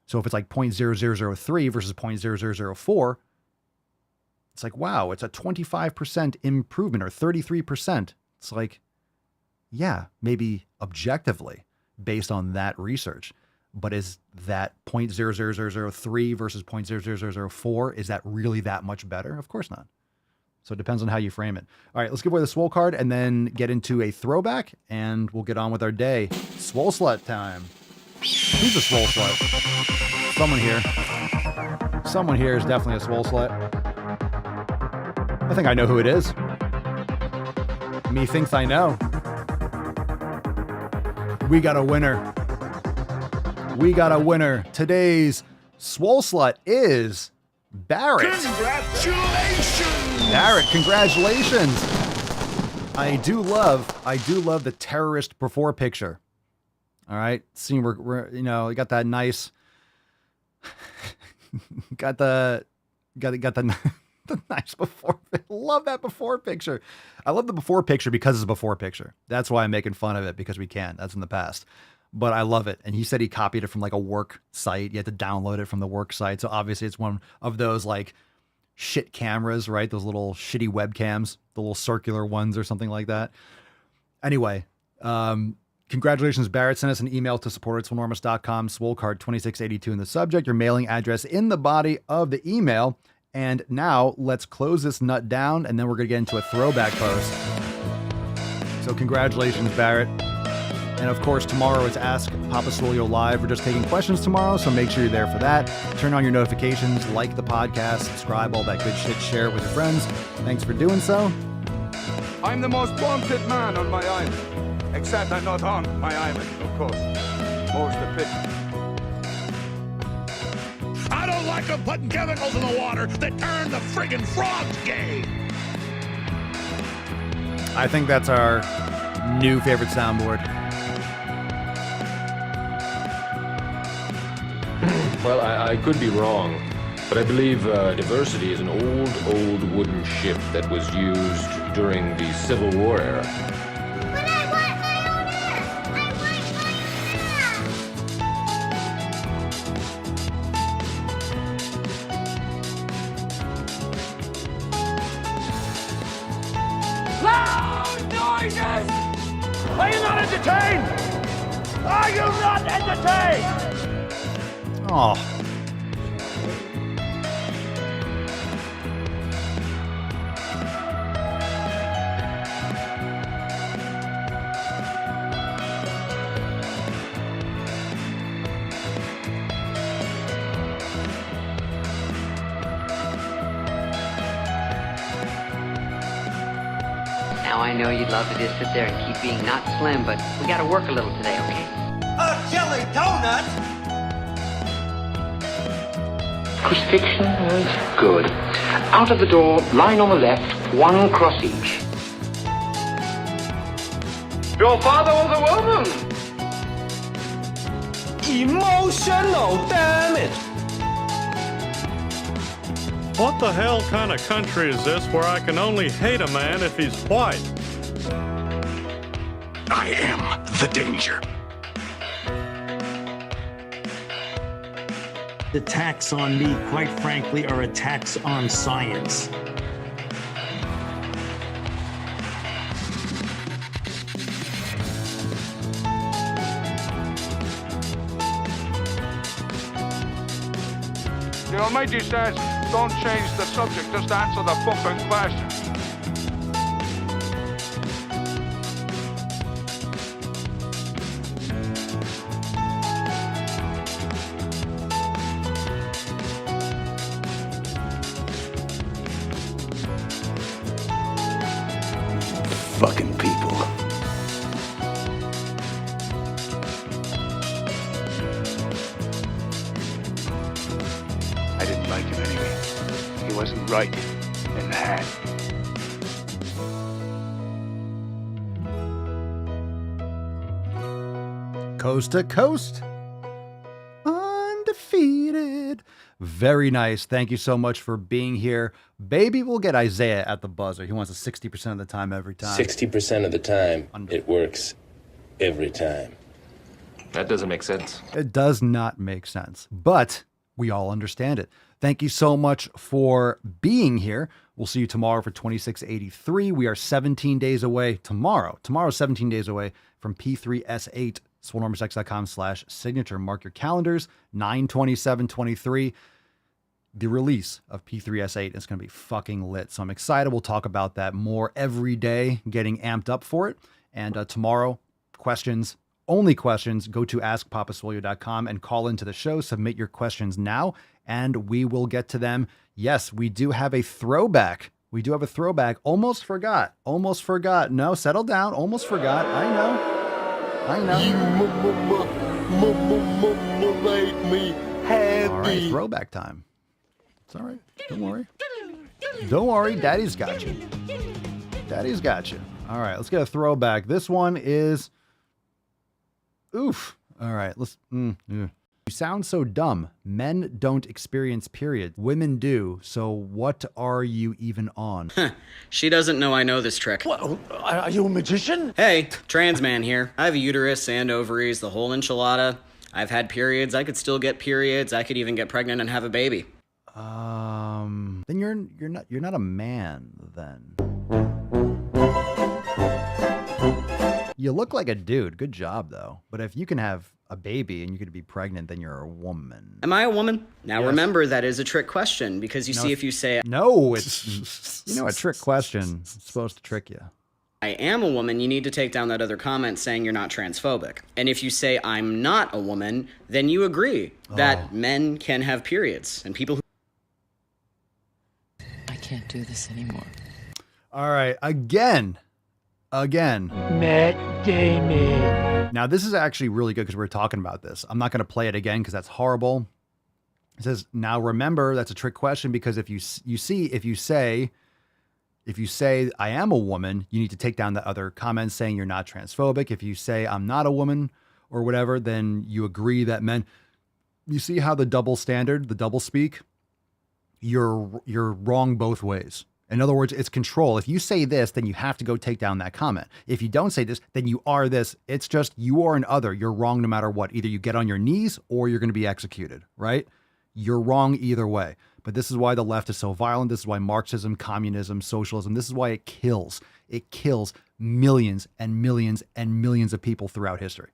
So if it's like 0.0003 versus 0.0004, it's like, wow, it's a 25% improvement or 33%. It's like, yeah, maybe objectively based on that research. But is that 0.00003 versus 0.00004, is that really that much better? Of course not. So it depends on how you frame it. All right, let's give away the Swole card and then get into a throwback, and we'll get on with our day. Swole Slut time. Who's a Swole Slut? Someone here. Someone here is definitely a Swole Slut. I think I know who it is. Me thinks I know. We got a winner. We got a winner. Today's Swole Slut is Barrett. Congratulations! Barrett, congratulations. I do love the terrorist before picture. All right. See, we're you know, you got that nice, got the nice before. Love that before picture. I love the before picture because it's a before picture. That's why I'm making fun of it, because we can. That's in the past. But I love it. And he said he copied it from like a work site. You had to download it from the work site. So obviously it's one of those like shit cameras, right? Those little shitty webcams, the little circular ones or something like that. Anyway, congratulations, Barrett. Send us an email to support@swolenormous.com, Swole card 2682 in the subject, your mailing address in the body of the email. And now let's close this nut down, and then we're going to get into a throwback post. So congratulations, Barrett. And of course, tomorrow is Ask Papa Swole Live. We're just taking questions tomorrow, so make sure you're there for that. Turn on your notifications, like the podcast, subscribe, all that good shit, share it with your friends. Thanks for doing so. I'm the most wanted man on my island. Except I'm not on my island, of course. More's the pity. I don't like them putting chemicals in the water that turn the friggin' frogs gay. I think that's our new favorite soundboard. Well, I could be wrong, but I believe diversity is an old wooden ship that was used during the Civil War era. But I want my own Earth! I want my Loud noises! Are you not entertained? Are you not entertained? Oh. Now I know you'd love to just sit there and keep being not slim, but we gotta work a little today, okay? A jelly donut? Crucifixion is good. Out of the door, line on the left, one cross each. Your father was a woman! Emotional damage! What the hell kind of country is this where I can only hate a man if he's white? I am the danger. The attacks on me, quite frankly, are attacks on science. The Almighty says, don't change the subject, just answer the fucking question. Fucking people. I didn't like him anyway. He wasn't right in the head. Coast to coast. Undefeated. Very nice. Thank you so much for being here. Baby, we'll get Isaiah at the buzzer. He wants a 60% of the time every time. 60% of the time, it works every time. That doesn't make sense. It does not make sense, but we all understand it. Thank you so much for being here. We'll see you tomorrow for 2683. We are 17 days away tomorrow. Tomorrow's 17 days away from P3S8. SwoleNumberSex.com/signature. Mark your calendars. 9/27/23. The release of P3S8 is going to be fucking lit. So I'm excited. We'll talk about that more every day, getting amped up for it. And tomorrow, questions, only questions. Go to askpapaswole.com and call into the show. Submit your questions now, and we will get to them. Yes, we do have a throwback. We do have a throwback. Almost forgot. Almost forgot. No, settle down. Almost forgot. I know. I know. You made me happy. All right, throwback time. It's all right. Don't worry. Don't worry. Daddy's got you. Daddy's got you. All right, let's get a throwback. This one is... Oof. All right, let's... Yeah. You sound so dumb. Men don't experience periods. Women do. So what are you even on? She doesn't know I know this trick. What? Are you a magician? Hey, trans man here. I have a uterus and ovaries, the whole enchilada. I've had periods. I could still get periods. I could even get pregnant and have a baby. Then you're not a man then. You look like a dude. Good job though. But if you can have a baby and you could be pregnant, then you're a woman. Am I a woman? Now remember, that is a trick question, because you see, if you say... No, it's... a trick question. It's supposed to trick you. I am a woman, you need to take down that other comment saying you're not transphobic. And if you say I'm not a woman, then you agree that men can have periods and people who... I can't do this anymore. All right, again. Matt Damon. Now, this is actually really good because we're talking about this. I'm not going to play it again because that's horrible. It says, now remember, that's a trick question because if you say I am a woman, you need to take down the other comments saying you're not transphobic. If you say I'm not a woman or whatever, then you agree that men... You see how the double standard, the double speak? You're wrong both ways. In other words, it's control. If you say this, then you have to go take down that comment. If you don't say this, then you are this. It's just you are an other. You're wrong no matter what. Either you get on your knees or you're going to be executed, right? You're wrong either way. But this is why the left is so violent. This is why Marxism, communism, socialism, this is why it kills. It kills millions and millions and millions of people throughout history.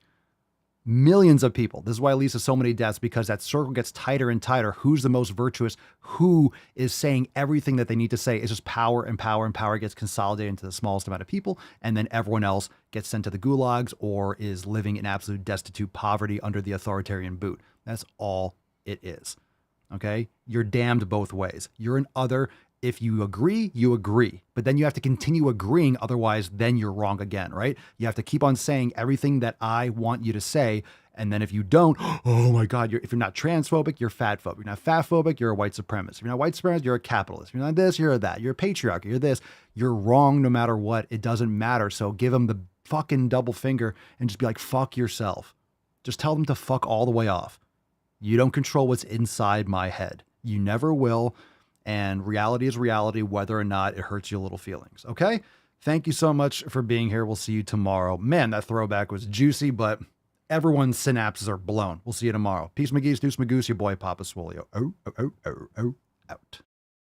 Millions of people. This is why it leads to so many deaths, because that circle gets tighter and tighter. Who's the most virtuous? Who is saying everything that they need to say? It's just power and power and power gets consolidated into the smallest amount of people. And then everyone else gets sent to the gulags or is living in absolute destitute poverty under the authoritarian boot. That's all it is. Okay? You're damned both ways. You're an other. If you agree, you agree. But then you have to continue agreeing. Otherwise, then you're wrong again, right? You have to keep on saying everything that I want you to say. And then if you don't, oh my God, if you're not transphobic, you're fatphobic. You're not fatphobic, you're a white supremacist. If you're not white supremacist, you're a capitalist. If you're not this, you're that. You're a patriarch, you're this. You're wrong no matter what. It doesn't matter. So give them the fucking double finger and just be like, fuck yourself. Just tell them to fuck all the way off. You don't control what's inside my head. You never will. And reality is reality, whether or not it hurts your little feelings. Okay? Thank you so much for being here. We'll see you tomorrow. Man, that throwback was juicy, but everyone's synapses are blown. We'll see you tomorrow. Peace, McGee's, Deuce, Magoose, your boy, Papa Swolio. Out.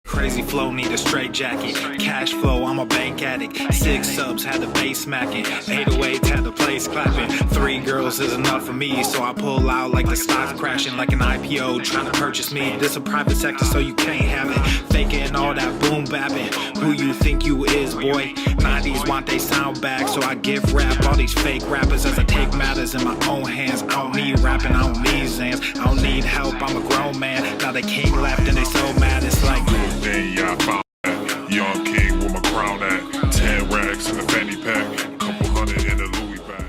Crazy flow, need a straight jacket. Cash flow, I'm a bank addict. 6 subs, had the bass smacking. 808, had the place clapping. 3 girls is enough for me, so I pull out like the stock crashing. Like an IPO, trying to purchase me. This a private sector, so you can't have it. Faking all that boom bapping. Who you think you is, boy? 90s want they sound back, so I give rap all these fake rappers as I take matters in my own hands. I don't need rapping, I don't need Zans. I don't need help, I'm a grown man. Now they can't left and they so mad, it's like... Then yeah, I found that young king with my crown at 10 racks in the fanny pack, couple hundred in the Louis bag.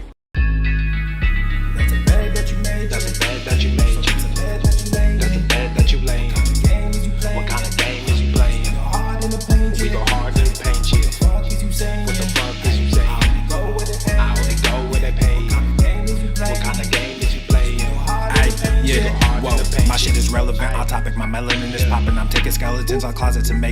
That's a bed that you made. That's a bed that you made. That's a bed that you laid. That's a bed that you laid. What kind of game is you playing? We go hard in the paint. We go hard in the paint. What the fuck is you saying? What the fuck is you saying? I only go where they pay. What kind of game is you playing? Yeah, whoa. My shit is relevant, on topic, my melanin is popping. I'm taking skeletons on closets and making